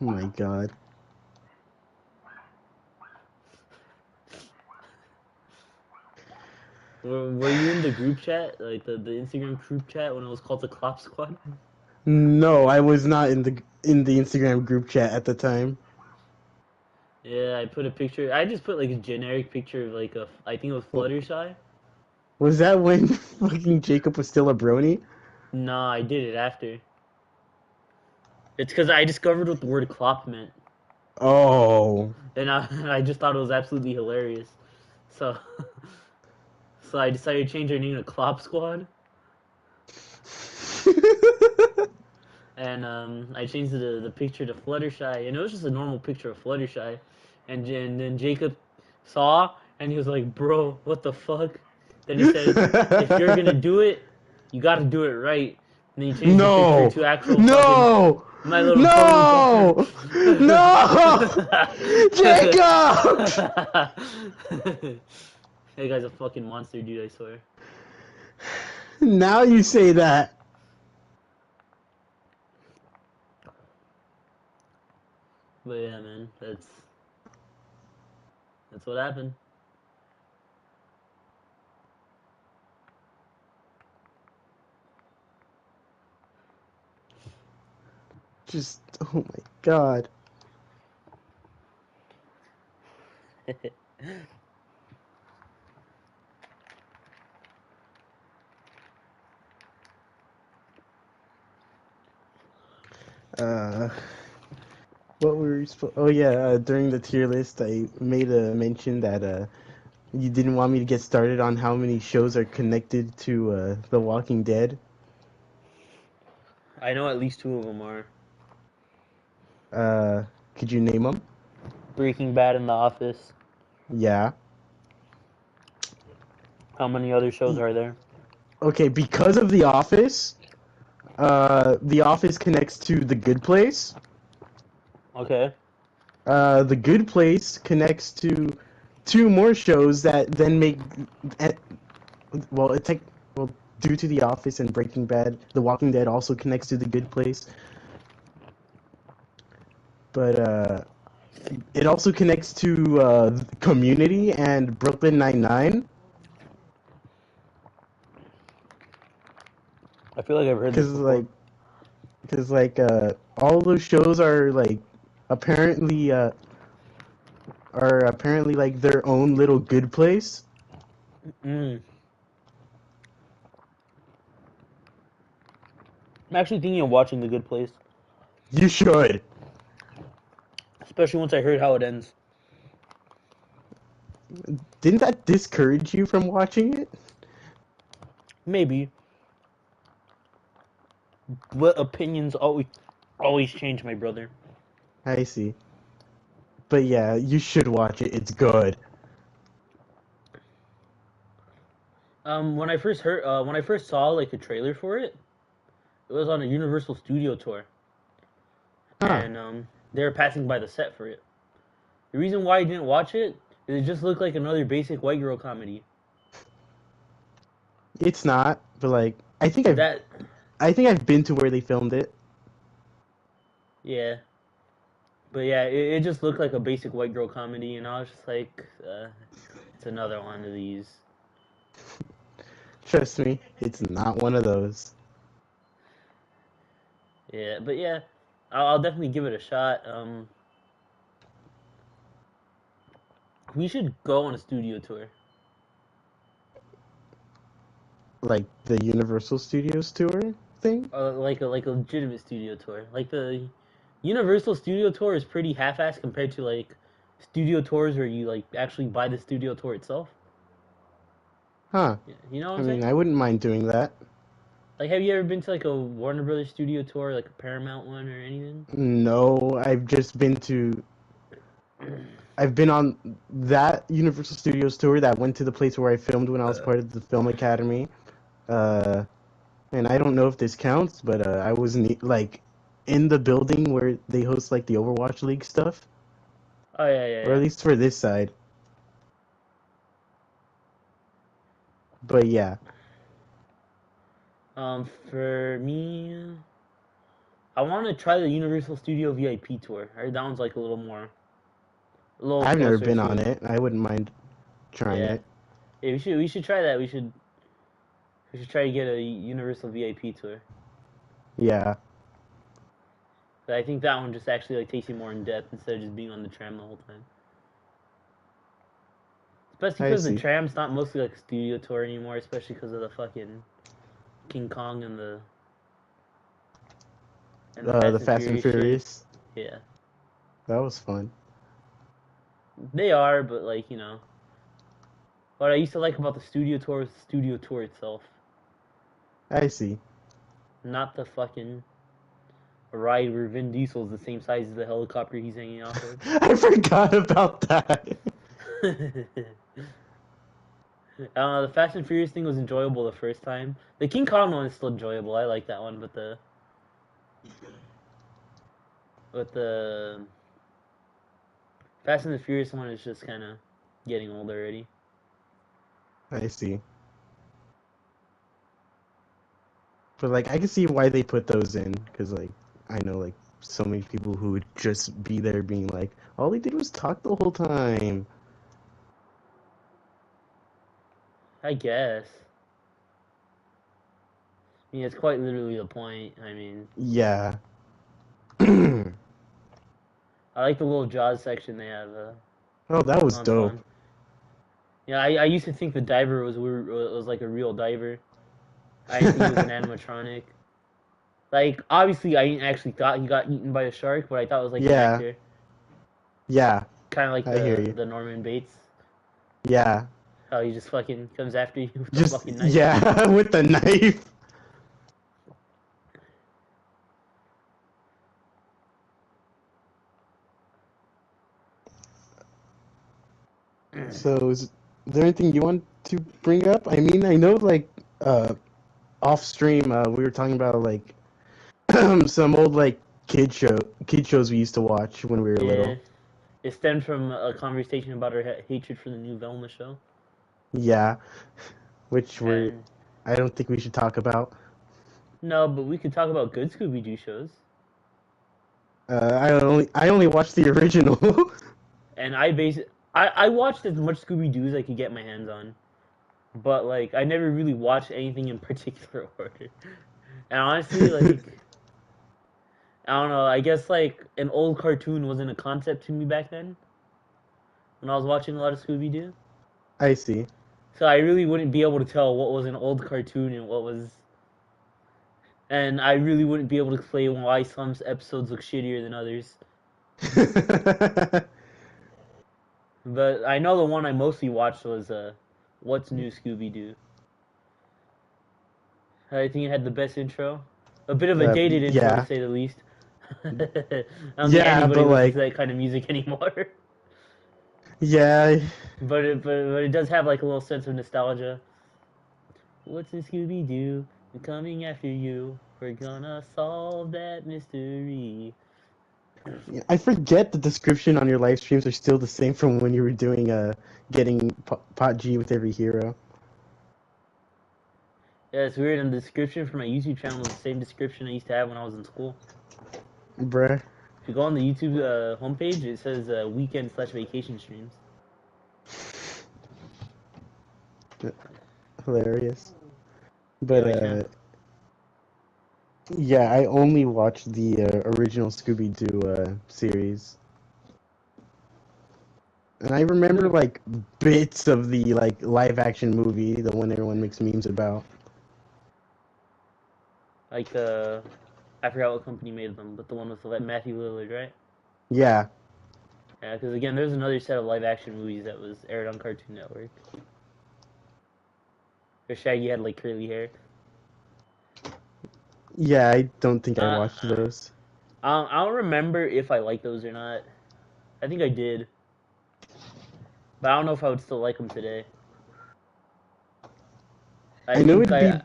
Oh my god. Were you in the group chat, like the Instagram group chat when it was called the Clop Squad? No, I was not in the Instagram group chat at the time. Yeah, I put a picture. I just put like a generic picture of like I think it was Fluttershy. Was that when fucking Jacob was still a brony? Nah, I did it after. It's because I discovered what the word "clop" meant, Oh. and I just thought it was absolutely hilarious. So, so I decided to change our name to Clop Squad, and I changed the picture to Fluttershy, and it was just a normal picture of Fluttershy, and then Jacob saw, and he was like, "Bro, what the fuck?" Then he said, "If you're gonna do it, you got to do it right." And then he changed the picture No! to actual fucking No! My Little Pony farm. No! No! Jacob! That guy's a fucking monster, dude. I swear. Now you say that. But yeah, man, that's what happened. Just, oh my god. Uh, what were we supposed? Oh yeah, during the tier list, I made a mention that you didn't want me to get started on how many shows are connected to The Walking Dead. I know at least two of them are Uh, could you name them? Breaking Bad and The Office. Yeah. How many other shows are there? Okay, because of The Office connects to The Good Place. Okay. The Good Place connects to two more shows that then make, eh, well, it's like, well, due to The Office and Breaking Bad, The Walking Dead also connects to The Good Place. But it also connects to Community and Brooklyn Nine-Nine. I feel like I've heard this Because before. like, because like all those shows are like apparently like their own little good place. Mm. I'm actually thinking of watching The Good Place, You should. especially once I heard how it ends. Didn't that discourage you from watching it? Maybe, but opinions always change, my brother. I see. But yeah, you should watch it. It's good. When I first saw like a trailer for it, it was on a Universal Studio tour, Huh. and they were passing by the set for it. The reason why I didn't watch it is it just looked like another basic white girl comedy. It's not, but like That I think I've been to where they filmed it. yeah, but yeah, it just looked like a basic white girl comedy, and I was just like, it's another one of these. Trust me, it's not one of those. Yeah, but yeah, I'll definitely give it a shot. We should go on a studio tour. Like the Universal Studios tour thing. Like a legitimate studio tour. Like the Universal Studio Tour is pretty half-assed compared to like studio tours where you like actually buy the studio tour itself. Huh. You know what I I'm mean, saying? I wouldn't mind doing that. Like, have you ever been to like a Warner Brothers studio tour, like a Paramount one or anything? No, I've been on that Universal Studios tour that went to the place where I filmed when I was part of the Film Academy. Uh, and I don't know if this counts, but I was like in the building where they host like the Overwatch League stuff, Oh yeah, yeah, or at yeah. least for this side. But yeah, For me, I want to try the Universal Studio VIP tour. I heard that one's like a little I've never closer been on to it. I wouldn't mind trying yeah. it. Yeah, we should try that. We should try to get a Universal VIP tour. Yeah, But I think that one just actually like takes you more in depth instead of just being on the tram the whole time. Especially I because the see. tram's not mostly like a studio tour anymore. Especially because of the fucking King Kong and the and the The Fast and Shit. Furious. Yeah, That was fun. they are, but like what I used to like about the studio tour was the studio tour itself, I see. not the fucking ride where Vin Diesel's the same size as the helicopter he's hanging off of. I forgot about that. I don't know. The Fast and Furious thing was enjoyable the first time. The King Kong one is still enjoyable. I like that one, but the Fast and the Furious one is just kind of getting old already. I see. But like, I can see why they put those in, because like, I know like so many people who would just be there being like, all they did was talk the whole time. I guess. I mean, it's quite literally the point. I mean, Yeah. I like the little Jaws section they have. Oh, that was On dope. fun. Yeah, I used to think the diver was like a real diver. I didn't think he was an animatronic. Like, obviously, I actually thought he got eaten by a shark, but I thought it was like an Yeah. actor. Yeah. Kind of like I hear you. the Norman Bates. Yeah. How he just fucking comes after you with the Just, fucking knife. yeah, with the knife. So, is there anything you want to bring up? I mean, I know, like, off stream, we were talking about, like, some old, like, kid shows we used to watch when we were Yeah. little. It stemmed from a conversation about our hatred for the new Velma show. Yeah. Which And I don't think we should talk about. no, but we could talk about good Scooby Doo shows. I only watched the original. And I watched as much Scooby Doo as I could get my hands on. But like I never really watched anything in particular order. And honestly, like I don't know, I guess like an old cartoon wasn't a concept to me back then when I was watching a lot of Scooby Doo. I see. So I really wouldn't be able to tell what was an old cartoon and what was, and I really wouldn't be able to explain why some episodes look shittier than others. But I know the one I mostly watched was What's New Scooby Doo. I think it had the best intro. A bit of a dated intro Yeah. to say the least. I don't think Yeah, anybody but listens like, to that kind of music anymore. yeah, But it does have like a little sense of nostalgia. What's in Scooby Doo? We're coming after you. We're gonna solve that mystery. I forget the description on your live streams are still the same from when you were doing getting pot G with every hero. Yeah, it's weird. And the description for my YouTube channel is the same description I used to have when I was in school. Bruh. If you go on the YouTube homepage, it says weekend/vacation streams. Hilarious. But Yeah, yeah, I only watched the original Scooby-Doo series. And I remember like bits of the like live action movie, the one everyone makes memes about. like I forgot what company made them, but the one with Matthew Lillard, right? Yeah. Yeah, because again, there's another set of live action movies that was aired on Cartoon Network. Where Shaggy had like curly hair. Yeah, I don't think I watched those. I don't remember if I liked those or not. I think I did. But I don't know if I would still like them today. I know it'd be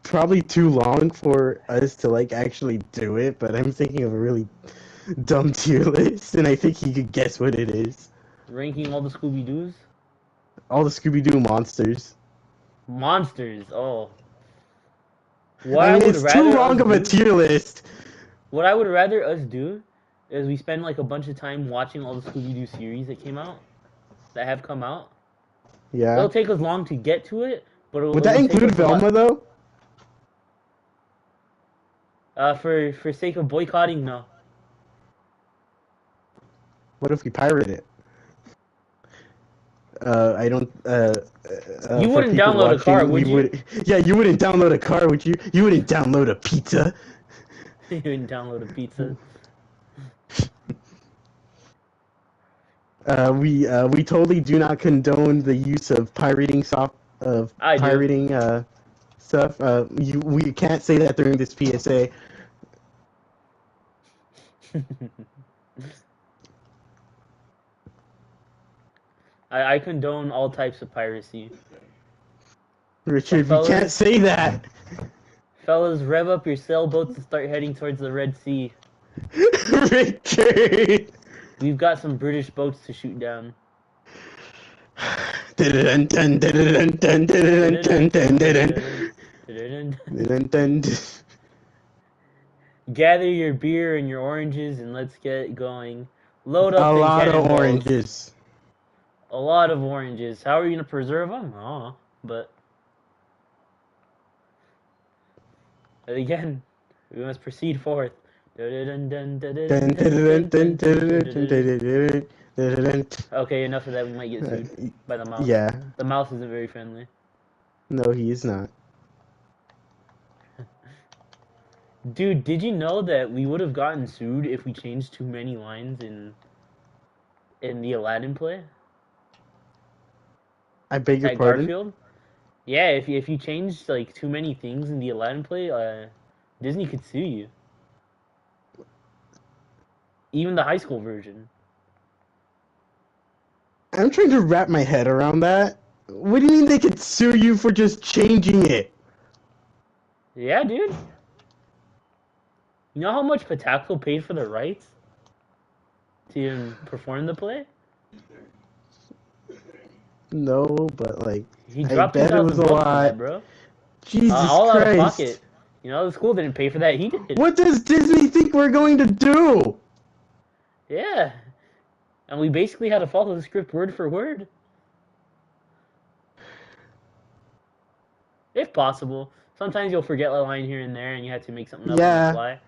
probably too long for us to like actually do it, but I'm thinking of a really dumb tier list, and I think he could guess what it is. Ranking all the Scooby Doos? All the Scooby-Doo monsters. Monsters, oh. I mean, it's too long of a tier list. What I would rather us do is we spend like a bunch of time watching all the Scooby-Doo series that came out, that have come out. Yeah. It'll take us long to get to it, but would that include Velma though? For sake of boycotting, no. What if we pirate it? I don't. You wouldn't download a car, would you? Yeah, you wouldn't download a car, would you? You wouldn't download a pizza. You didn't download a pizza. We totally do not condone the use of I do. pirating stuff. We can't say that during this PSA. I condone all types of piracy. So Richard, we can't fellas, say that. rev up your sailboats and start heading towards the Red Sea. Richard. We've got some British boats to shoot down. Gather your beer and your oranges and let's get going. Load up A them lot of cannonballs. oranges. A lot of oranges. How are you gonna preserve them? Oh, but again, we must proceed forth. Okay, enough of that. We might get sued by the mouse. Yeah. The mouse isn't very friendly. No, he is not. Dude, did you know that we would have gotten sued if we changed too many lines in the Aladdin play I beg your at pardon? Garfield? Yeah, if you changed like too many things in the Aladdin play, Disney could sue you. Even the high school version. I'm trying to wrap my head around that. What do you mean they could sue you for just changing it? Yeah, dude. You know how much Pataco paid for the rights to even perform the play? No, but like, He I dropped bet it was a 2,000 bucks on lot. that, bro. Jesus All out of Christ. pocket. You know, the school didn't pay for that. He did. What does Disney think we're going to do? Yeah. And we basically had to follow the script word for word. If possible. Sometimes you'll forget a line here and there and you have to make something up on the fly.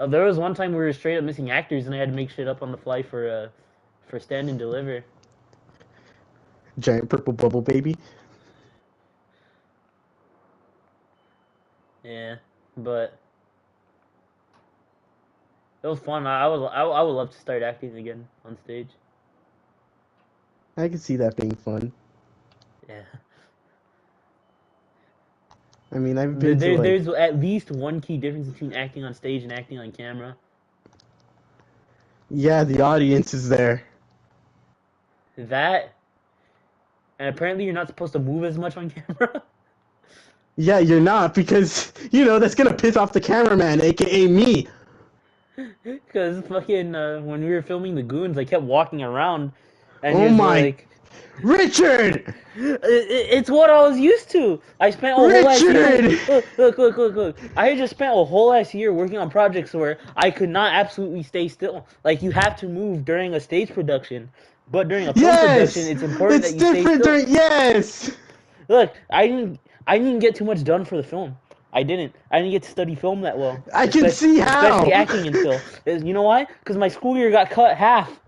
There was one time we were straight up missing actors and I had to make shit up on the fly for Stand and Deliver. Giant purple bubble baby. Yeah, but it was fun. I would love to start acting again on stage. I can see that being fun. Yeah. I mean, I've been to like... There's at least one key difference between acting on stage and acting on camera. Yeah, the audience is there. That, and apparently you're not supposed to move as much on camera. Yeah, you're not, because, you know, that's gonna piss off the cameraman, aka me. Because fucking, when we were filming the Goons, I kept walking around, and Oh he was my... like... Richard! It's what I was used to. I spent a whole last year. Look. I had just spent a whole last year working on projects where I could not absolutely stay still. Like, you have to move during a stage production, but during a film production, it's important that you stay still. Yes. Look, I didn't get too much done for the film. I didn't get to study film that well. I can see how. Especially acting in film. You know why? Because my school year got cut half.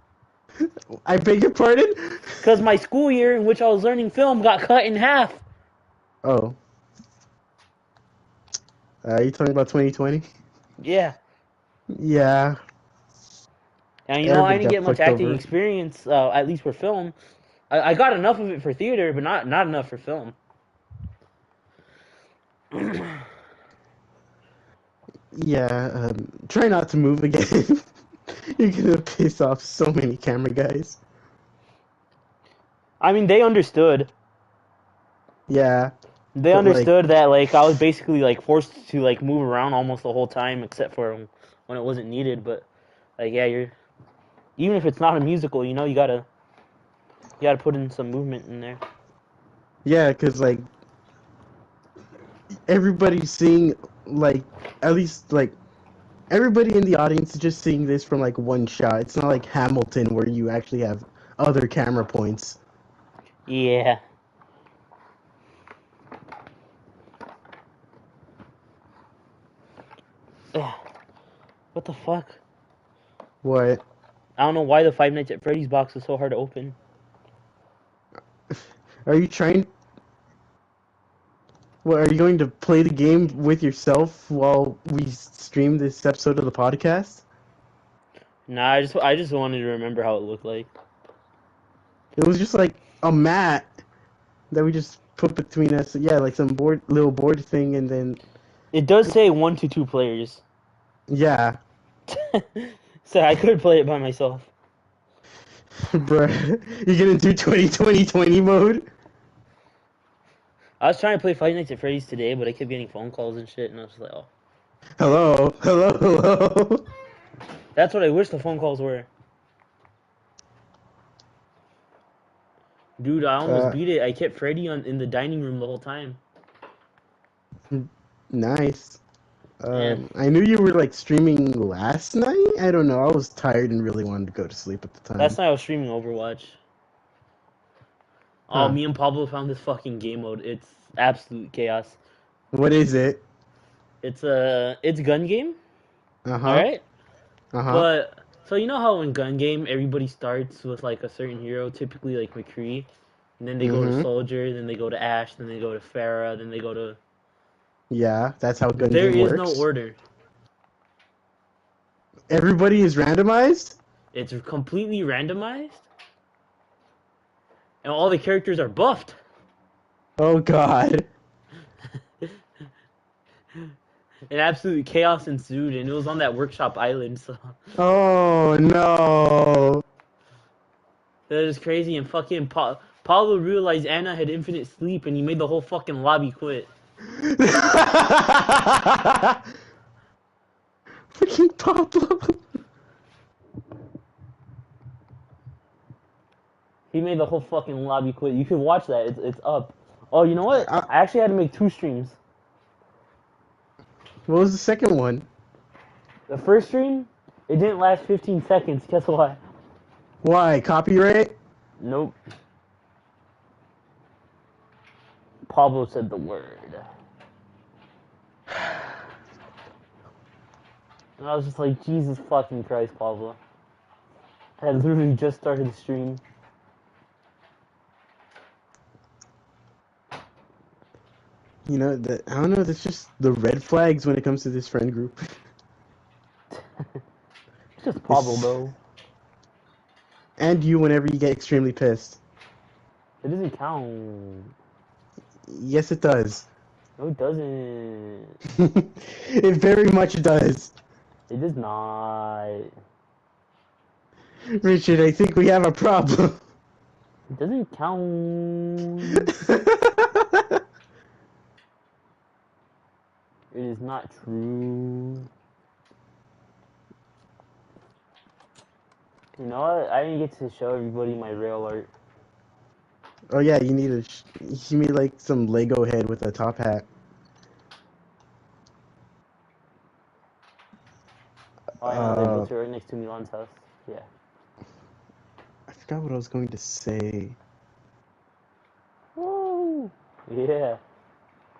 I beg your pardon? Because my school year in which I was learning film got cut in half. Oh. You talking about 2020? Yeah. Yeah. And you know, I didn't get much acting experience, at least for film. I got enough of it for theater, but not enough for film. Yeah, try not to move again. You're gonna piss off so many camera guys. I mean, they understood. Yeah. They understood that, like, I was basically, like, forced to, like, move around almost the whole time, except for when it wasn't needed, but, like, yeah, even if it's not a musical, you know, you gotta put in some movement in there. Yeah, because, like, everybody's seeing, like, at least, like, everybody in the audience is just seeing this from, like, one shot. It's not like Hamilton where you actually have other camera points. Yeah. What the fuck? What? I don't know why the Five Nights at Freddy's box is so hard to open. Are you trying... What, are you going to play the game with yourself while we stream this episode of the podcast? Nah, I just wanted to remember how it looked like. It was just like a mat that we just put between us. Yeah, like some little board thing, and then It does say 1 to 2 players. yeah, So I could play it by myself. bruh, you're gonna do 2020 mode. I was trying to play Five Nights at Freddy's today, but I kept getting phone calls and shit, and I was like, oh. Hello, hello, hello. That's what I wish the phone calls were. Dude, I almost beat it. I kept Freddy in the dining room the whole time. Nice. Yeah. I knew you were like streaming last night. I don't know. I was tired and really wanted to go to sleep at the time. Last night I was streaming Overwatch. Oh, Huh. me and Pablo found this fucking game mode. It's absolute chaos. What is it? It's gun game. Uh-huh. All right. Uh-huh. But so you know how in gun game everybody starts with like a certain hero, typically like McCree, and then they go to Soldier, then they go to Ash, then they go to Pharah, then they go to. Yeah, that's how gun There game is works. no order. Everybody is randomized? It's completely randomized, and all the characters are buffed. Oh god. And absolute chaos ensued, and it was on that workshop island, so Oh no. that is crazy. And fucking Paulo realized Anna had infinite sleep, and he made the whole fucking lobby quit. Fucking Pablo. He made the whole fucking lobby quit. You can watch that. It's up. Oh, you know what? I actually had to make 2 streams. What was the second one? The first stream, it didn't last 15 seconds. Guess why? Why? Copyright? Nope. Pablo said the word. And I was just like, Jesus fucking Christ, Pablo. I had literally just started the stream. You know, I don't know, that's just the red flags when it comes to this friend group. It's just Pablo, though. And you whenever you get extremely pissed. It doesn't count. Yes, it does. No, it doesn't. It very much does. It does not. Richard, I think we have a problem. It doesn't count. It is not true. You know what? I didn't get to show everybody my rail art. Oh yeah, you need a. You made like some Lego head with a top hat. Oh, I know, they built it right next to Milan's house. Yeah. I forgot what I was going to say. Woo! Yeah.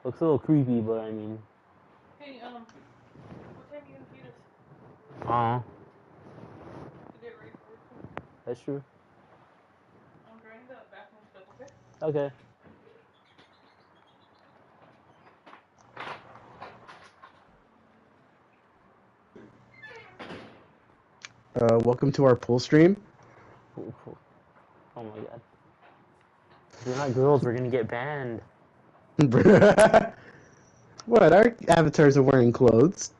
Looks a little creepy, but I mean. Hey, what time are you gonna feed us? To get ready for work? That's true. I'm drying the bathroom stuff, okay? Okay. Welcome to our pool stream. Cool. Oh my god. If we're not girls, we're gonna get banned. What? Our avatars are wearing clothes.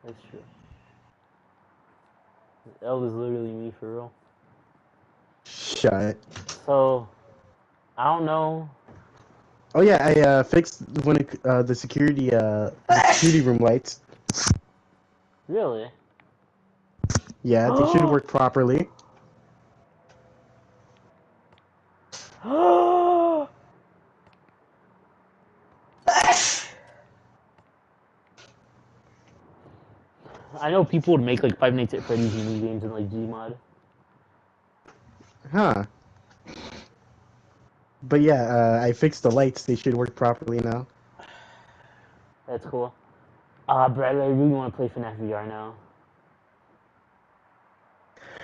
That's true. That was literally me for real. Shut. So, I don't know. Oh yeah, I fixed the security room lights. Really? Yeah, they should work properly. I know people would make like Five Nights at Freddy's mini games in like Gmod. Huh. But yeah, I fixed the lights. They should work properly now. That's cool. Bradley, I really want to play FNAF VR now.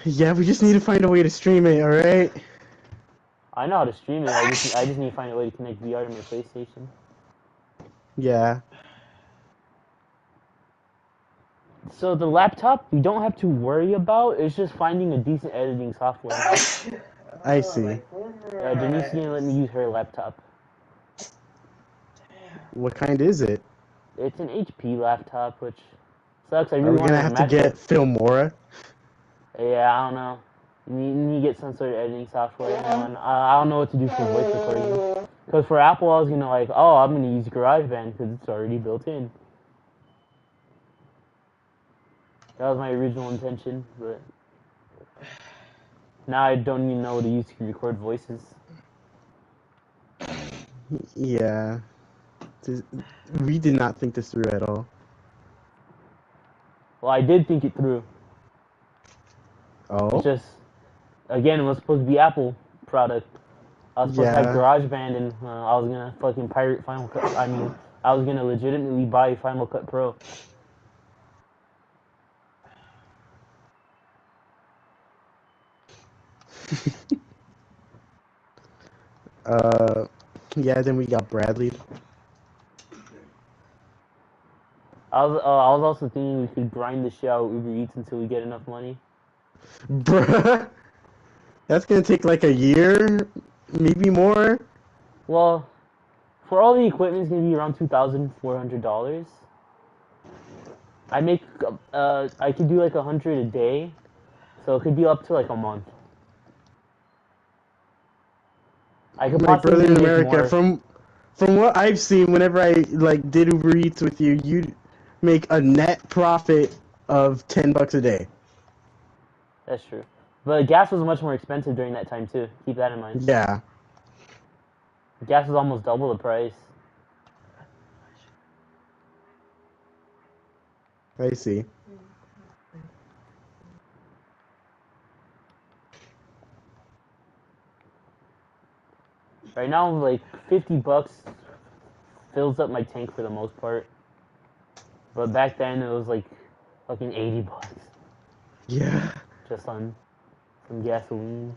Yeah, we just need to find a way to stream it, alright? I know how to stream it. I just need to find a way to connect VR to my PlayStation. Yeah. So the laptop we don't have to worry about. It's just finding a decent editing software. I see. Denise didn't let me use her laptop. What kind is it? It's an HP laptop, which sucks. I Are really we gonna wanted a have to MacBook. get Filmora? Yeah, I don't know. You need to get some sort of editing software. And I don't know what to do for voice recording. Because for Apple, I was gonna like, oh, I'm gonna use GarageBand because it's already built in. That was my original intention, but now I don't even know what to use to record voices. Yeah. We did not think this through at all. Well, I did think it through. Oh? It's just, again, it was supposed to be Apple product. I was supposed to have Yeah. GarageBand, and I was gonna fucking pirate Final Cut. I mean, I was gonna legitimately buy Final Cut Pro. Yeah, then we got Bradley. I was also thinking we could grind the shit out of Uber Eats until we get enough money. Bruh. That's gonna take like a year, maybe more. Well, for all the equipment, it's gonna be around $2,400. I make I could do like 100 a day, so it could be up to like a month. I could My brother possibly in make America, more. from what I've seen, whenever I like did Uber Eats with you, you'd make a net profit of $10 a day. That's true. But gas was much more expensive during that time too. Keep that in mind. Yeah. Gas was almost double the price. I see. Right now, like $50 fills up my tank for the most part. But back then, it was like fucking $80 Yeah. just on some gasoline.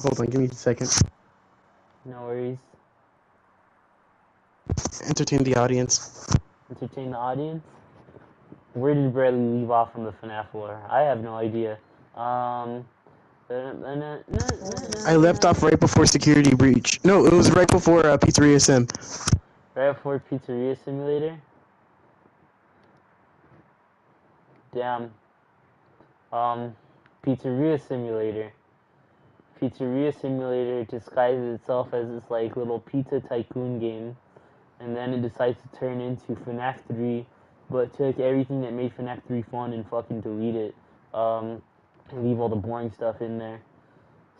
Hold on, give me a second. No worries. Entertain the audience. Entertain the audience. Where did Bradley leave off from the FNAF lore? I have no idea. I left off right before Security Breach. No, it was right before Pizzeria Sim. Right before Pizzeria Simulator. Damn. Pizzeria Simulator. Pizzeria Simulator disguises itself as this like little pizza tycoon game, and then it decides to turn into FNAF 3, but took everything that made FNAF 3 fun and fucking delete it, and leave all the boring stuff in there.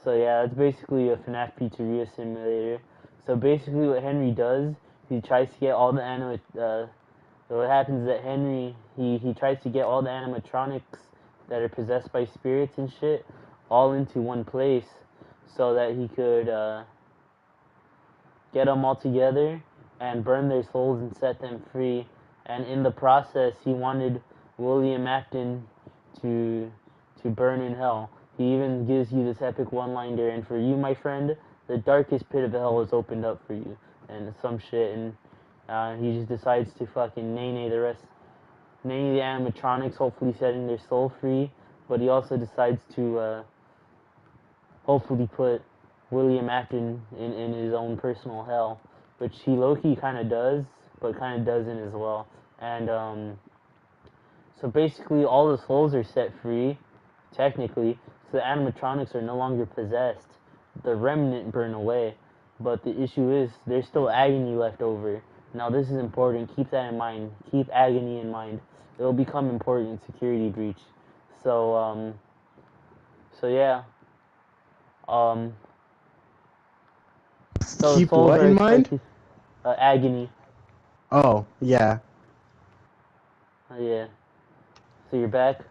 So yeah, it's basically a FNAF Pizzeria Simulator. So basically, what Henry does, he tries to get all the so what happens is that Henry he tries to get all the animatronics that are possessed by spirits and shit all into one place, so that he could get them all together and burn their souls and set them free. And in the process, he wanted William Afton to burn in hell. He even gives you this epic one-liner, and for you, my friend, the darkest pit of hell is opened up for you, and some shit. And he just decides to fucking nay the rest, nay the animatronics, hopefully setting their soul free. But he also decides to hopefully put William Afton in his own personal hell, which he low-key kind of does, but kind of doesn't as well. And so basically all the souls are set free, technically, so the animatronics are no longer possessed. The remnant burn away, but the issue is there's still agony left over. Now this is important, keep that in mind, keep agony in mind. It'll become important in Security Breach. So yeah. So the Keep souls what are in mind? expected. Agony. Oh, yeah. Yeah. So you're back.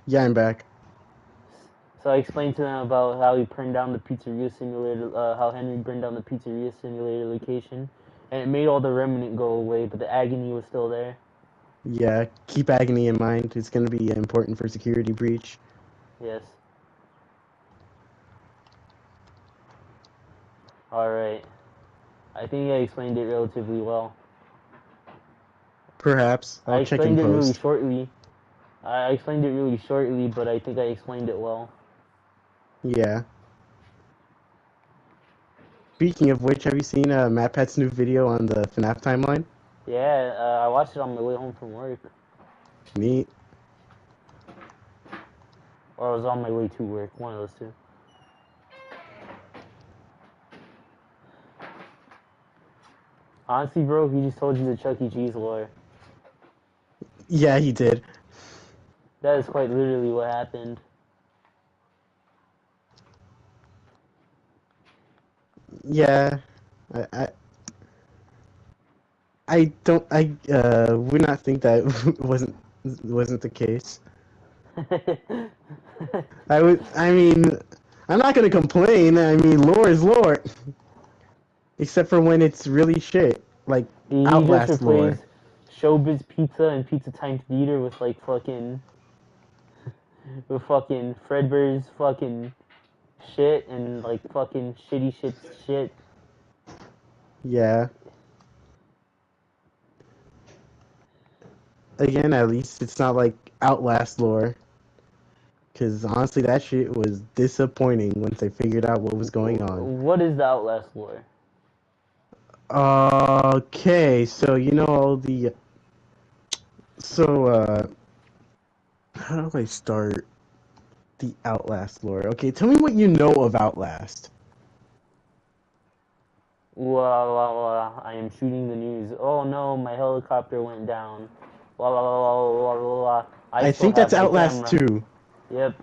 Yeah, I'm back. So I explained to them about how he burned down the Pizzeria Simulator, how Henry burned down the Pizzeria Simulator location, and it made all the remnant go away, but the agony was still there. Yeah, keep agony in mind. It's going to be important for Security Breach. Yes. Alright. I think I explained it relatively well. Perhaps. I I'll check in explained it really post. shortly. I explained it really shortly, but I think I explained it well. Yeah. Speaking of which, have you seen MatPat's new video on the FNAF timeline? Yeah, I watched it on my way home from work. Neat. Or I was on my way to work, one of those two. Honestly, bro, he just told you the Chuck E. Cheese lore. Yeah, he did. That is quite literally what happened. Yeah. I, I don't. I would not think that wasn't the case. I mean, I'm not gonna complain. I mean, lore is lore, except for when it's really shit, like He just Outlast lore. replaced Showbiz Pizza and Pizza Time Theater with like fucking Fredbear's fucking shit and like fucking shitty shit. Yeah. Again, at least it's not like Outlast lore. Because honestly, that shit was disappointing once they figured out what was going on. What is the Outlast lore? Okay, so you know all the. So, how do I start the Outlast lore? Okay, tell me what you know of Outlast. I am shooting the news. Oh no, my helicopter went down. I still think have that's my Outlast camera. 2. Yep.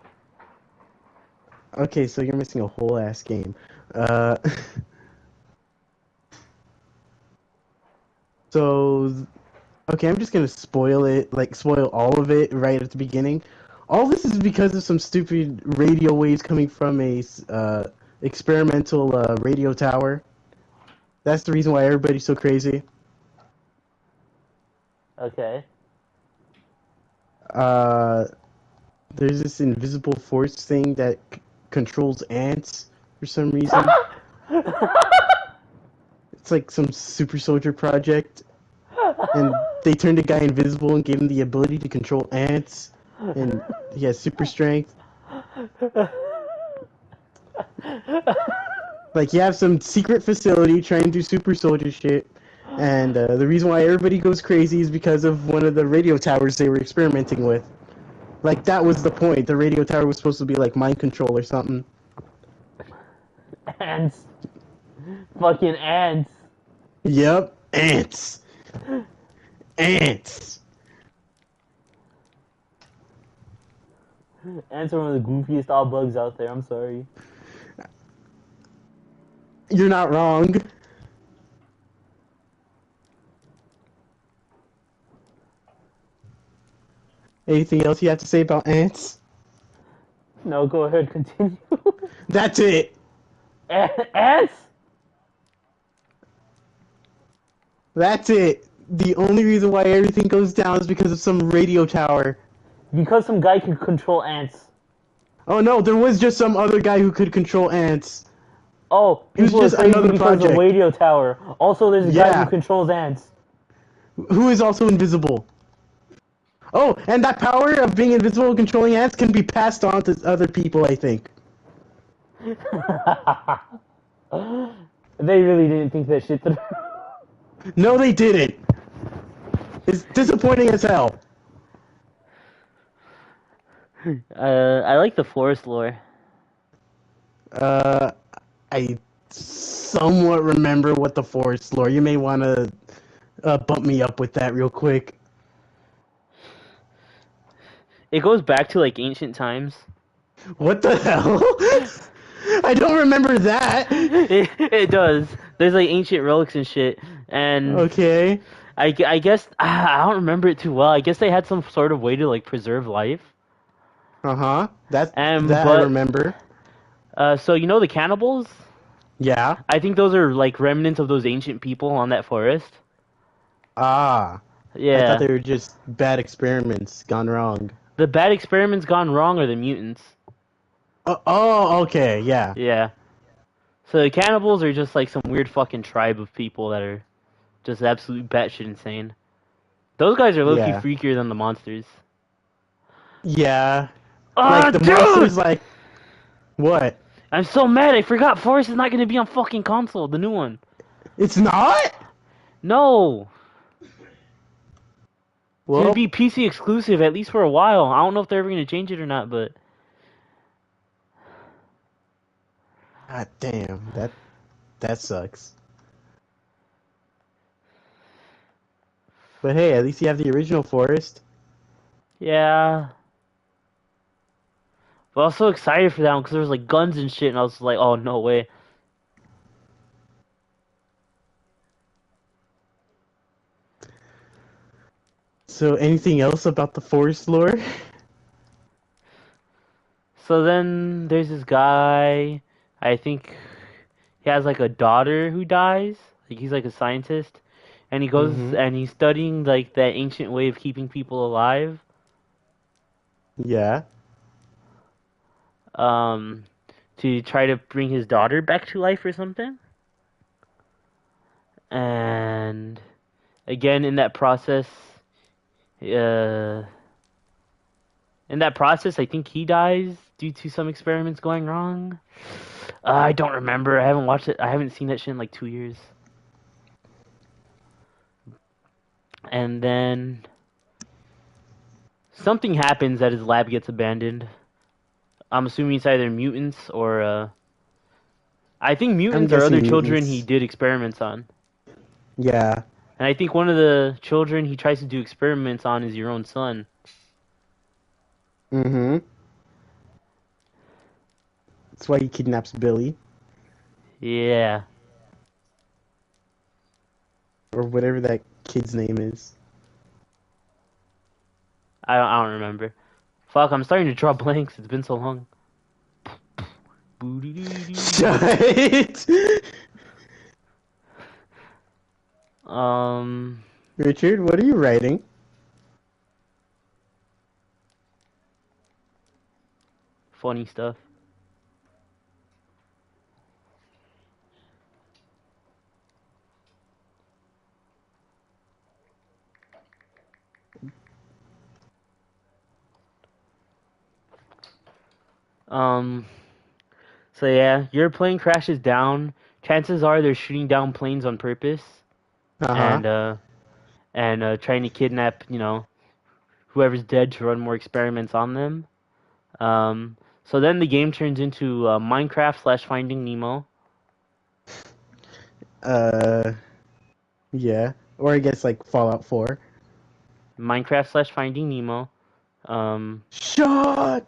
Okay, so you're missing a whole ass game. Uh, so, okay, I'm just gonna spoil it, like spoil all of it right at the beginning. All this is because of some stupid radio waves coming from a experimental radio tower. That's the reason why everybody's so crazy. Okay. There's this invisible force thing that controls ants for some reason. It's like some super soldier project, and they turned a guy invisible and gave him the ability to control ants, and he has super strength. Like, you have some secret facility trying to do super soldier shit, and the reason why everybody goes crazy is because of one of the radio towers they were experimenting with. Like, that was the point. The radio tower was supposed to be like mind control or something. Ants. Fucking ants. Yep, ants. Ants. Ants are one of the goofiest odd bugs out there. I'm sorry. You're not wrong. Anything else you have to say about ants? No, go ahead. Continue. That's it. Ants. That's it. The only reason why everything goes down is because of some radio tower. Because some guy can control ants. Oh no, there was just some other guy who could control ants. Oh, It was people are just crazy another because of project. radio tower. Also, there's a guy Yeah. who controls ants. Who is also invisible. Oh, and that power of being invisible and controlling ants can be passed on to other people, I think. They really didn't think that shit through. No, they didn't. It's disappointing as hell. I like the forest lore. I somewhat remember what the forest lore. You may want to bump me up with that real quick. It goes back to like ancient times. What the hell? I don't remember that. It does. There's like ancient relics and shit, and Okay. I guess I don't remember it too well. I guess they had some sort of way to like preserve life. Uh-huh. That I But remember. so you know the cannibals? Yeah. I think those are like remnants of those ancient people on that forest. Ah. I Yeah. thought they were just bad experiments gone wrong. The bad experiments gone wrong are the mutants. Oh, okay. Yeah. Yeah. So the cannibals are just like some weird fucking tribe of people that are just absolute batshit insane. Those guys are low-key Yeah. freakier than the monsters. Yeah. Oh, Like the dude! monsters, like what? I'm so mad. I forgot Forest is not gonna be on fucking console, the new one. It's not. No, it's gonna Well, be PC exclusive at least for a while. I don't know if they're ever gonna change it or not, but god damn, that sucks. But hey, at least you have the original Forest. yeah. But I was so excited for that one because there was like guns and shit, and I was like, oh no way. So, anything else about the Forest lore? So then there's this guy. I think he has like a daughter who dies. Like he's like a scientist, and he goes Mm-hmm. and he's studying like that ancient way of keeping people alive. Yeah. Um, to try to bring his daughter back to life or something. And again, uh, I think he dies due to some experiments going wrong. I don't remember. I haven't watched it. I haven't seen that shit in like 2 years. And then something happens that his lab gets abandoned. I'm assuming it's either mutants or I think I'm mutants are other guessing children he mutants. did experiments on. Yeah. And I think one of the children he tries to do experiments on is your own son. Mm-hmm. That's why he kidnaps Billy Yeah. or whatever that kid's name is. I don't remember. Fuck, I'm starting to draw blanks. It's been so long. Shut. Um, Richard, what are you writing? funny stuff. Um, so yeah, your plane crashes down. Chances are they're shooting down planes on purpose Uh-huh. and trying to kidnap, whoever's dead to run more experiments on them. So then the game turns into Minecraft slash Finding Nemo. Uh, yeah. Or I guess like Fallout 4. Minecraft slash Finding Nemo. Um, Shut.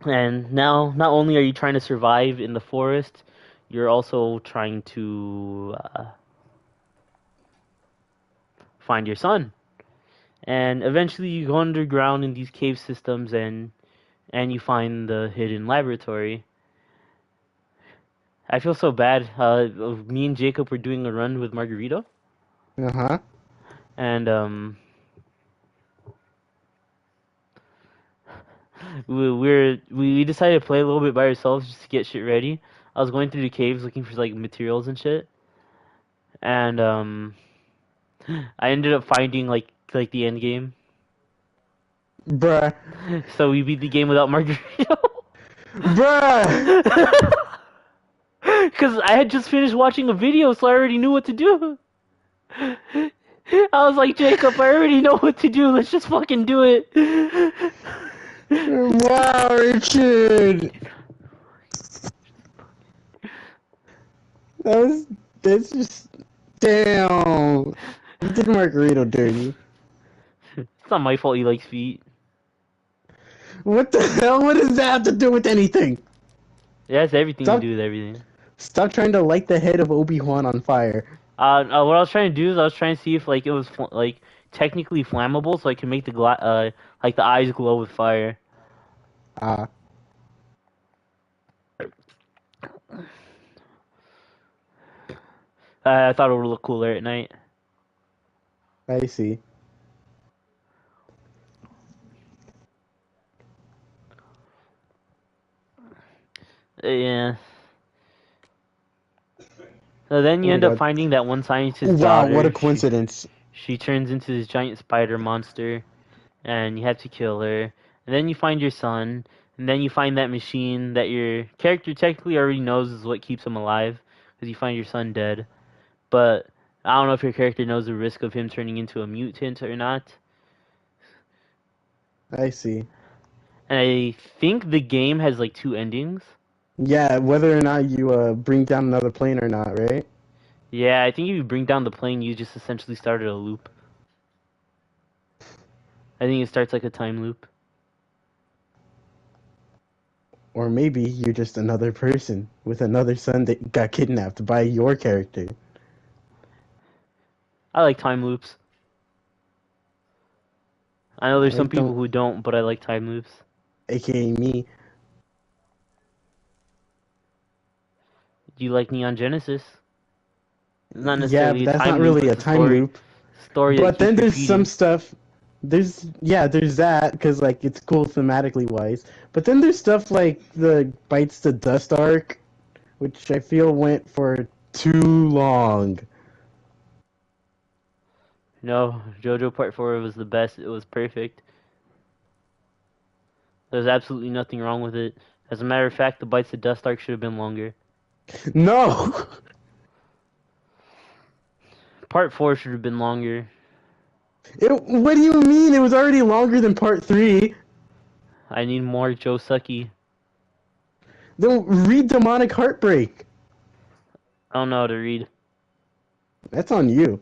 and now, not only are you trying to survive in the forest, you're also trying to find your son. And eventually, you go underground in these cave systems, and you find the hidden laboratory. I feel so bad. Me and Jacob were doing a run with Margarito, Uh-huh. and we decided to play a little bit by ourselves just to get shit ready. I was going through the caves looking for like materials and shit, and I ended up finding like the end game. Bruh. So we beat the game without Margarito. Bruh. Because I had just finished watching a video, so I already knew what to do. I was like, Jacob, I already know what to do. Let's just fucking do it. Wow, Richard. That's just damn. You did Margarito dirty. It's not my fault he likes feet. What the hell? What does that have to do with anything? It has everything to Stop do with everything. stop trying to light the head of Obi-Wan on fire. What I was trying to do is I was trying to see if like it was like technically flammable, so I can make like the eyes glow with fire. Ah, I thought it would look cooler at night. I see. Yeah. So then you Oh my end up god. finding that one scientist's Wow, what daughter. a coincidence. She turns into this giant spider monster, and you have to kill her. And then you find your son, and then you find that machine that your character technically already knows is what keeps him alive, because you find your son dead. But I don't know if your character knows the risk of him turning into a mutant or not. I see. And I think the game has like 2 endings. Yeah, whether or not you bring down another plane or not, right? Yeah, I think if you bring down the plane, you just essentially started a loop. I think it starts like a time loop. Or maybe you're just another person with another son that got kidnapped by your character. I like time loops. I know there's I some people don't, who don't, but I like time loops. aka me. Do you like Neon Genesis? It's not Yeah, necessarily but a that's not time loop, really a it's a time story. loop. Story that But then keeps there's some repeating. stuff. There's that because like it's cool thematically wise. But then there's stuff like the Bites the Dust arc, which I feel went for too long. No, JoJo Part 4 was the best. It was perfect. There's absolutely nothing wrong with it. As a matter of fact, the Bites the Dust arc should have been longer. No. Part 4 should have been longer. What do you mean? It was already longer than part 3. I need more Joe Sucky. Then read Demonic Heartbreak. I don't know how to read That's on you.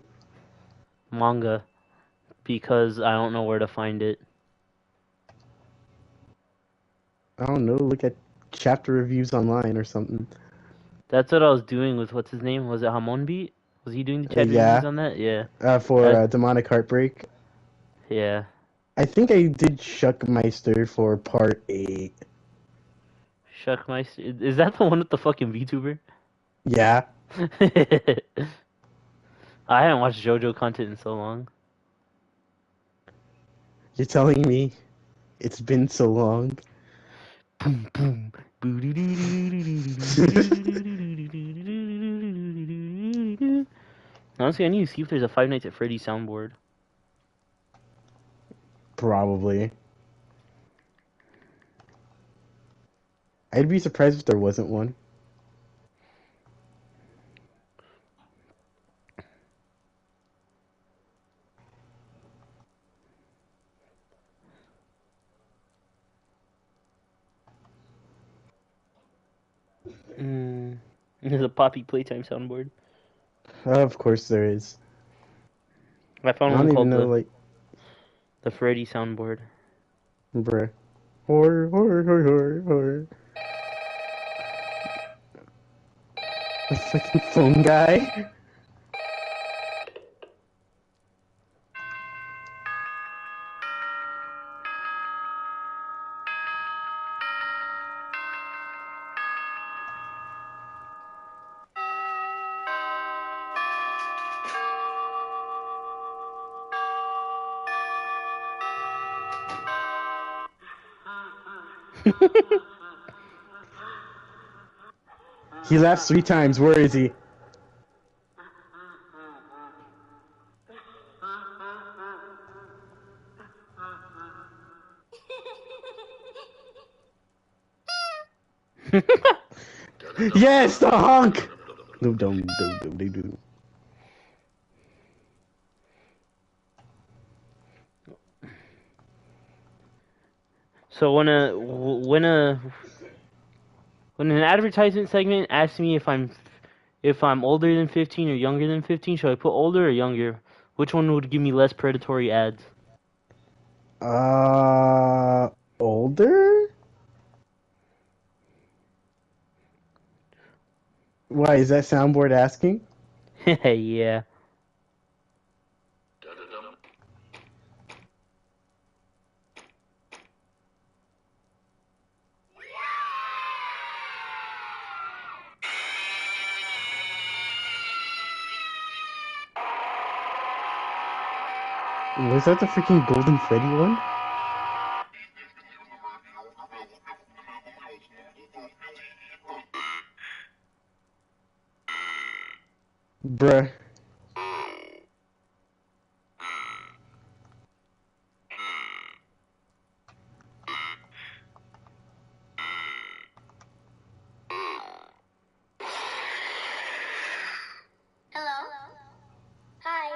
manga because I don't know where to find it. I don't know. Look at chapter reviews online or something. That's what I was doing with what's his name? Was it Hamon Beat? Was he doing the chat Yeah. reviews on that? Yeah. For Demonic Heartbreak. Yeah. I think I did Shuckmeister for part 8. Shuckmeister. Is that the one with the fucking VTuber? Yeah. I haven't watched JoJo content in so long. You're telling me it's been so long? Boom boom. Honestly, I need to see if there's a Five Nights at Freddy's soundboard. Probably. I'd be surprised if there wasn't one. There's a Poppy Playtime soundboard. Of course there is. I I found don't one even called know, like, the Freddy soundboard. bruh. Horror, horror, horror, horror, horror. The fucking phone guy. He laughs 3 times. Where is he? Yes, the honk. No, don't. So when an advertisement segment asks me if I'm older than 15 or younger than 15, should I put older or younger? Which one would give me less predatory ads? Older? Why is that soundboard asking? Yeah. Was that the freaking Golden Freddy one? Bruh. Hello. Hi.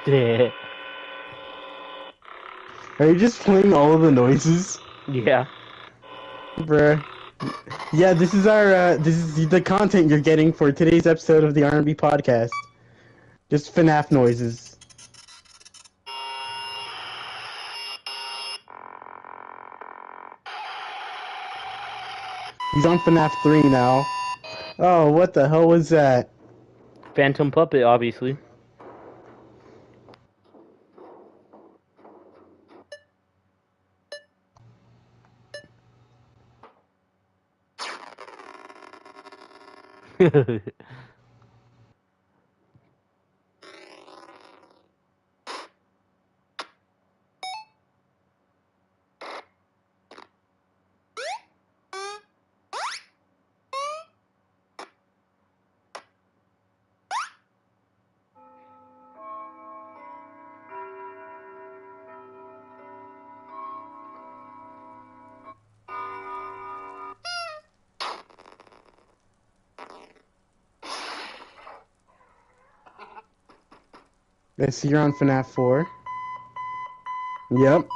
Yeah. Are you just playing all of the noises? Yeah. Bruh. Yeah, this is this is the content you're getting for today's episode of the R&B podcast. Just FNAF noises. He's on FNAF 3 now. Oh, what the hell was that? Phantom Puppet, obviously. I see you're on FNAF 4. Yep.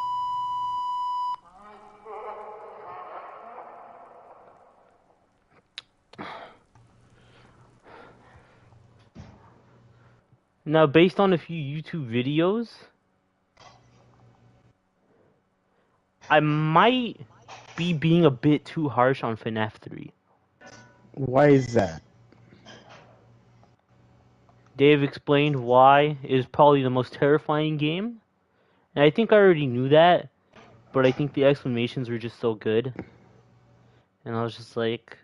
Now, based on a few YouTube videos, I might be being a bit too harsh on FNAF 3. Why is that? Dave explained why it is probably the most terrifying game. And I think I already knew that, but I think the explanations were just so good. And I was just like,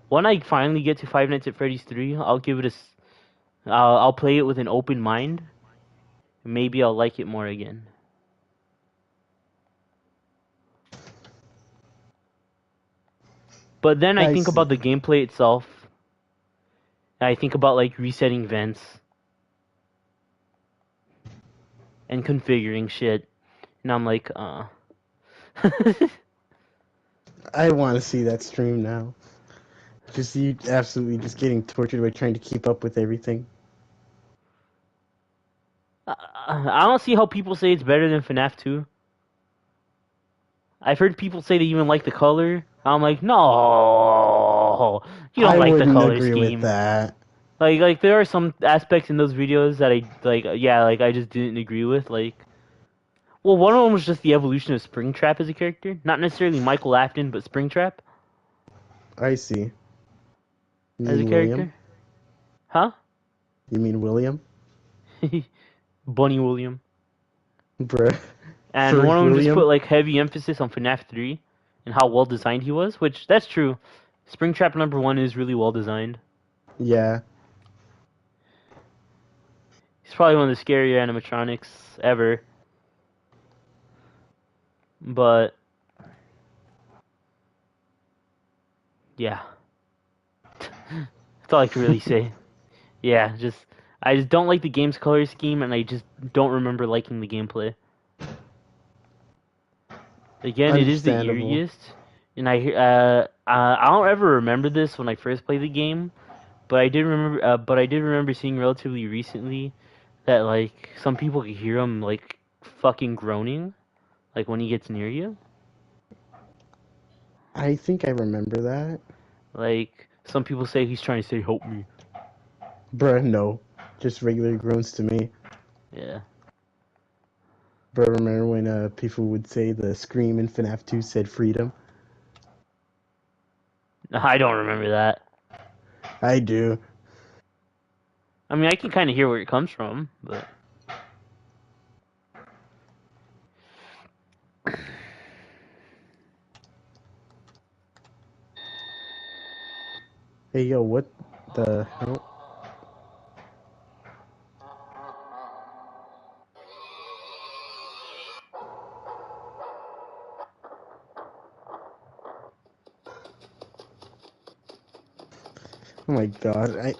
when I finally get to Five Nights at Freddy's 3, I'll give it I'll play it with an open mind. Maybe I'll like it more again. But then I think see. about the gameplay itself. And I think about like resetting vents and configuring shit. And I'm like, I want to see that stream now. Just you absolutely just getting tortured by trying to keep up with everything. I don't see how people say it's better than FNAF 2. I've heard people say they even like the color. I'm like, no, you don't I like the wouldn't color agree with scheme. that. Like there are some aspects in those videos that I like. Yeah, like I just didn't agree with. Like, well, one of them was just the evolution of Springtrap as a character, not necessarily Michael Afton, but Springtrap I see. You as a mean William? character, huh? You mean William? Bunny William. Bruh. And one Ferg of them just put William? like heavy emphasis on FNAF 3 and how well designed he was, which that's true. Springtrap number 1 is really well designed. Yeah. He's probably one of the scarier animatronics ever. But yeah. That's all I can really say. Yeah, I just don't like the game's color scheme and I just don't remember liking the gameplay. Again, it is the Understandable. eeriest, and I don't ever remember this when I first played the game, but I did remember seeing relatively recently that like some people could hear him like fucking groaning, like when he gets near you. I think I remember that. Like some people say he's trying to say help me. Bruh, no. Just regular groans to me. Yeah. Bruh, remember when people would say the scream in FNAF 2 said freedom? I don't remember that. I do. I mean, I can kind of hear where it comes from, but Hey, yo, what The hell? Oh my god!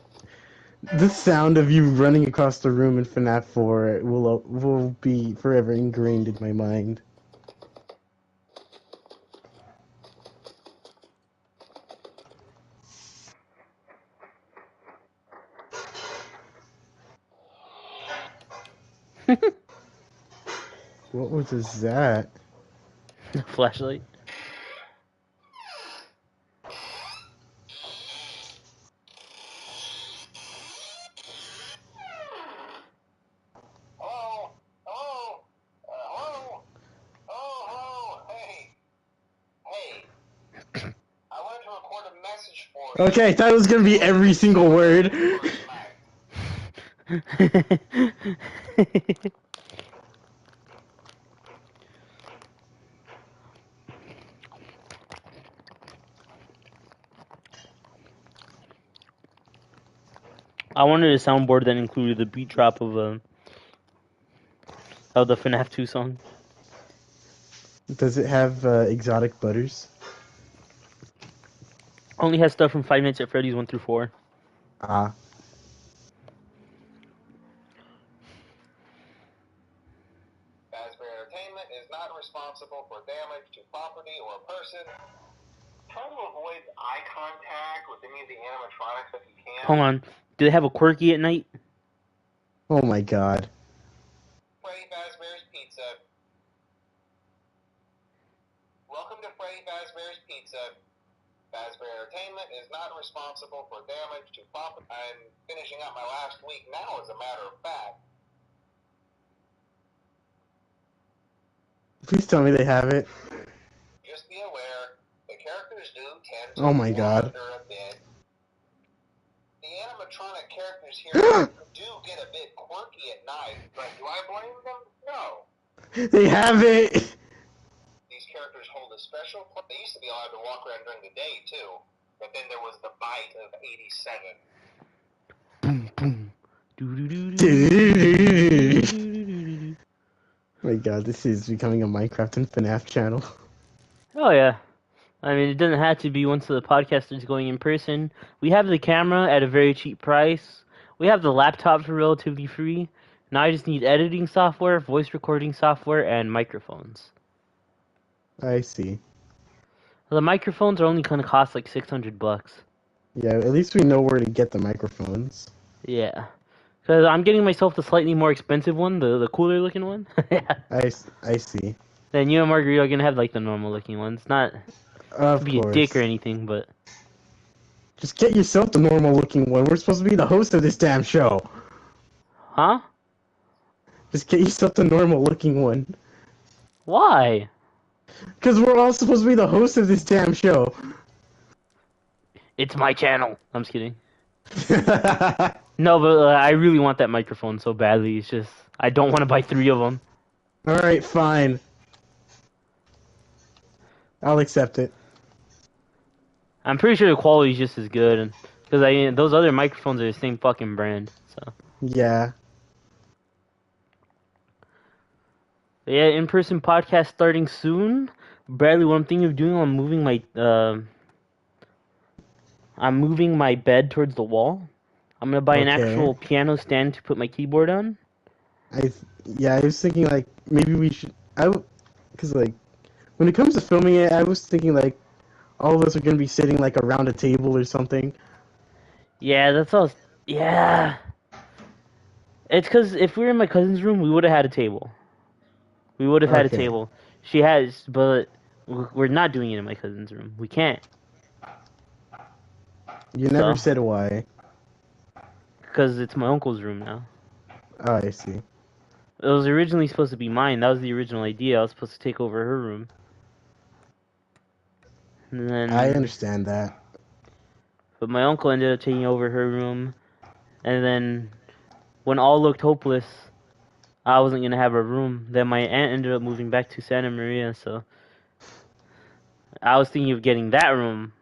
The sound of you running across the room in FNAF 4 will be forever ingrained in my mind. What was that? Flashlight. Okay, I thought it was gonna be every single word. I wanted a soundboard that included the beat drop of the FNAF 2 song. Does it have exotic butters? Only has stuff from Five Nights at Freddy's 1 through 4. Ah. Fazbear Entertainment is not responsible for damage to property or person. Try to avoid eye contact with any of the animatronics if you can. Hold on. Do they have a quirky at night? Oh my god. Freddy Fazbear's Pizza. Welcome to Freddy Fazbear's Pizza. Fazbear Entertainment is not responsible for damage to property. I'm finishing up my last week now, as a matter of fact. Please tell me they have it. Just be aware, the characters do tend to Oh my god. wander a bit. The animatronic characters here do get a bit quirky at night, but do I blame them? No. They have it! These characters hold a special place. They used to be allowed to walk around during the day, too. But then there was the bite of 87. Boom, boom. Oh my god, this is becoming a Minecraft and FNAF channel. Oh yeah. I mean, it doesn't have to be once the podcast is going in person. We have the camera at a very cheap price. We have the laptop for relatively free. Now I just need editing software, voice recording software, and microphones. I see. The microphones are only gonna cost like $600. Yeah, at least we know where to get the microphones. Yeah. Because I'm getting myself the slightly more expensive one, the cooler looking one. I see. Then you and Margarita are gonna have like the normal looking ones. Not Of to be course. a dick or anything, but Just get yourself the normal looking one. We're supposed to be the host of this damn show. huh? Just get yourself the normal looking one. Why? Because we're all supposed to be the host of this damn show. It's my channel. I'm just kidding. No, but I really want that microphone so badly. It's just I don't want to buy 3 of them. Alright, fine. I'll accept it. I'm pretty sure the quality is just as good, and because those other microphones are the same fucking brand. So Yeah. but yeah, in-person podcast starting soon. Bradley, what I'm thinking of doing, I'm moving my bed towards the wall. I'm gonna buy an Okay. actual piano stand to put my keyboard on. I was thinking like maybe we should because like when it comes to filming it, I was thinking like all of us are gonna be sitting like around a table or something. Yeah, that's all. Yeah. It's because if we were in my cousin's room, we would have had a table. We would have had a Okay. table. She has, but we're not doing it in my cousin's room. We can't. You never So? said why. Because it's my uncle's room now. Oh, I see. It was originally supposed to be mine. That was the original idea. I was supposed to take over her room. And then, I understand that. but my uncle ended up taking over her room. And then, when all looked hopeless, I wasn't gonna have a room. Then my aunt ended up moving back to Santa Maria, so I was thinking of getting that room.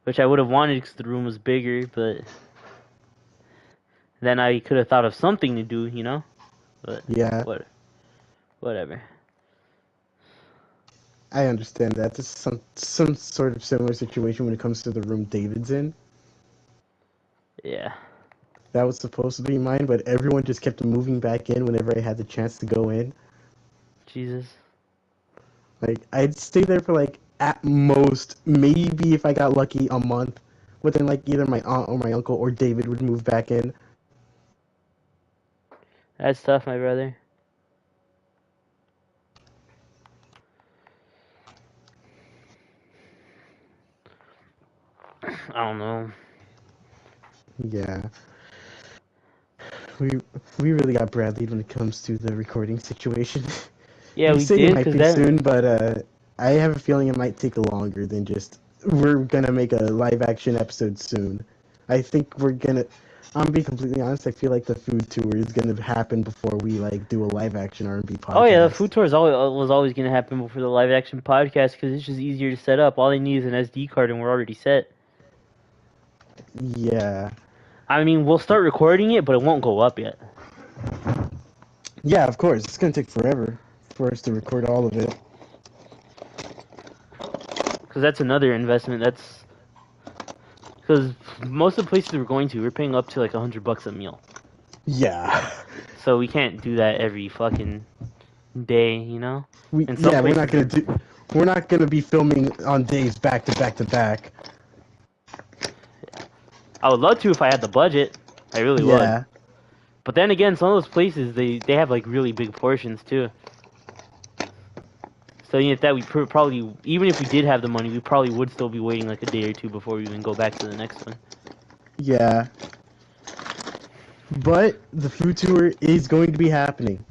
which I would have wanted because the room was bigger, but then I could have thought of something to do, you know? But Yeah, whatever. I understand that. This is some sort of similar situation when it comes to the room David's in. Yeah. That was supposed to be mine, but everyone just kept moving back in whenever I had the chance to go in. Jesus. Like, I'd stay there for, like, at most, maybe if I got lucky, a month. But then, like, either my aunt or my uncle or David would move back in. That's tough, my brother. I don't know. Yeah. We we really got Bradley when it comes to the recording situation. Yeah, We we say it did, might because be that... soon, but I have a feeling it might take longer than just we're gonna make a live action episode soon. I think we're gonna. I'm being completely honest. I feel like the food tour is gonna happen before we like do a live action R&B podcast. Oh yeah, the food tour was always going to happen before the live action podcast because it's just easier to set up. All they need is an SD card and we're already set. Yeah. I mean, we'll start recording it, but it won't go up yet. Yeah, of course. It's gonna take forever for us to record all of it. Because that's another investment. That's because most of the places we're going to, we're paying up to like $100 a meal. Yeah. So we can't do that every fucking day, you know. And some We're not gonna places- do. We're not gonna be filming on days back to back to back. I would love to if I had the budget. I really Yeah. would. But then again, some of those places they have like really big portions too. So if that we probably, even if we did have the money, we probably would still be waiting like a day or two before we even go back to the next one. Yeah. But the food tour is going to be happening.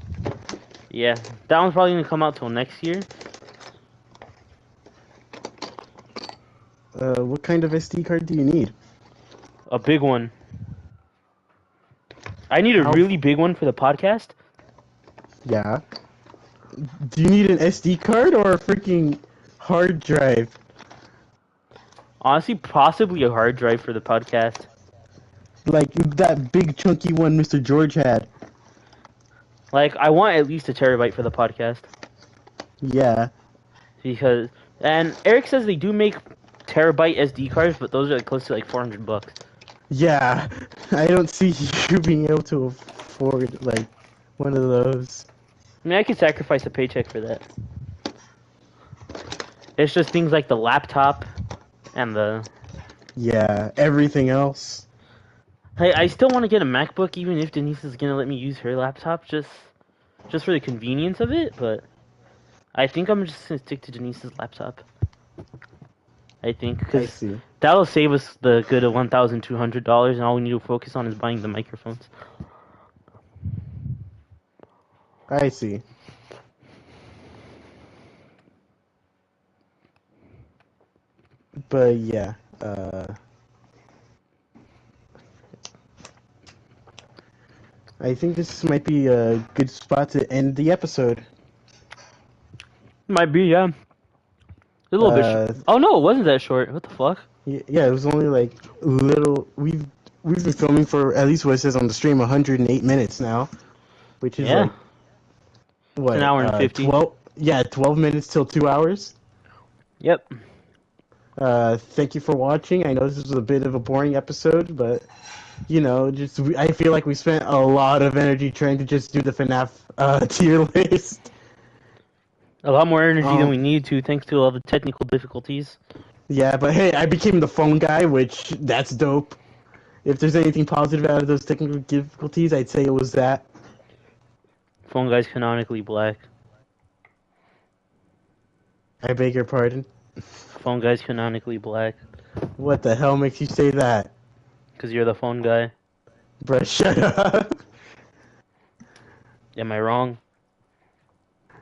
Yeah, that one's probably gonna come out till next year. What kind of SD card do you need? A big one. I need a How- really big one for the podcast. Yeah. Do you need an SD card or a freaking hard drive? Honestly, possibly a hard drive for the podcast. Like that big chunky one Mr. George had. Like, I want at least a terabyte for the podcast. Yeah. Because, and Eric says they do make terabyte SD cards, but those are like close to like $400. Yeah. I don't see you being able to afford like one of those. I mean, I could sacrifice a paycheck for that. It's just things like the laptop and the... Yeah, everything else. Hey, I still want to get a MacBook, even if Denise is gonna let me use her laptop, just for the convenience of it. But I think I'm just gonna stick to Denise's laptop. I think I because see. that'll save us the good of $1,200, and all we need to focus on is buying the microphones. I see. But yeah, I think this might be a good spot to end the episode. Might be, yeah. A little bit. Oh no, it wasn't that short. What the fuck? Yeah, it was only like little. We've been filming for at least what it says on the stream 108 minutes now, which is Yeah. like what an hour and 50. 12 minutes till 2 hours. Yep. Thank you for watching. I know this was a bit of a boring episode, but you know, I feel like we spent a lot of energy trying to just do the FNAF tier list. A lot more energy than we needed to, thanks to all the technical difficulties. Yeah, but hey, I became the phone guy, which that's dope. If there's anything positive out of those technical difficulties, I'd say it was that. Phone guy's canonically black. I beg your pardon. Phone guy's canonically black. What the hell makes you say that? Because you're the phone guy. Bruh, shut up. Am I wrong?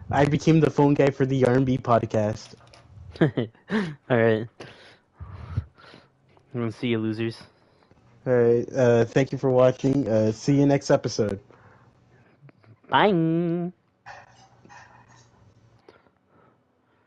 I became the phone guy for the R&B podcast. Alright. I'm gonna see you, losers. Alright, thank you for watching. See you next episode. Bye!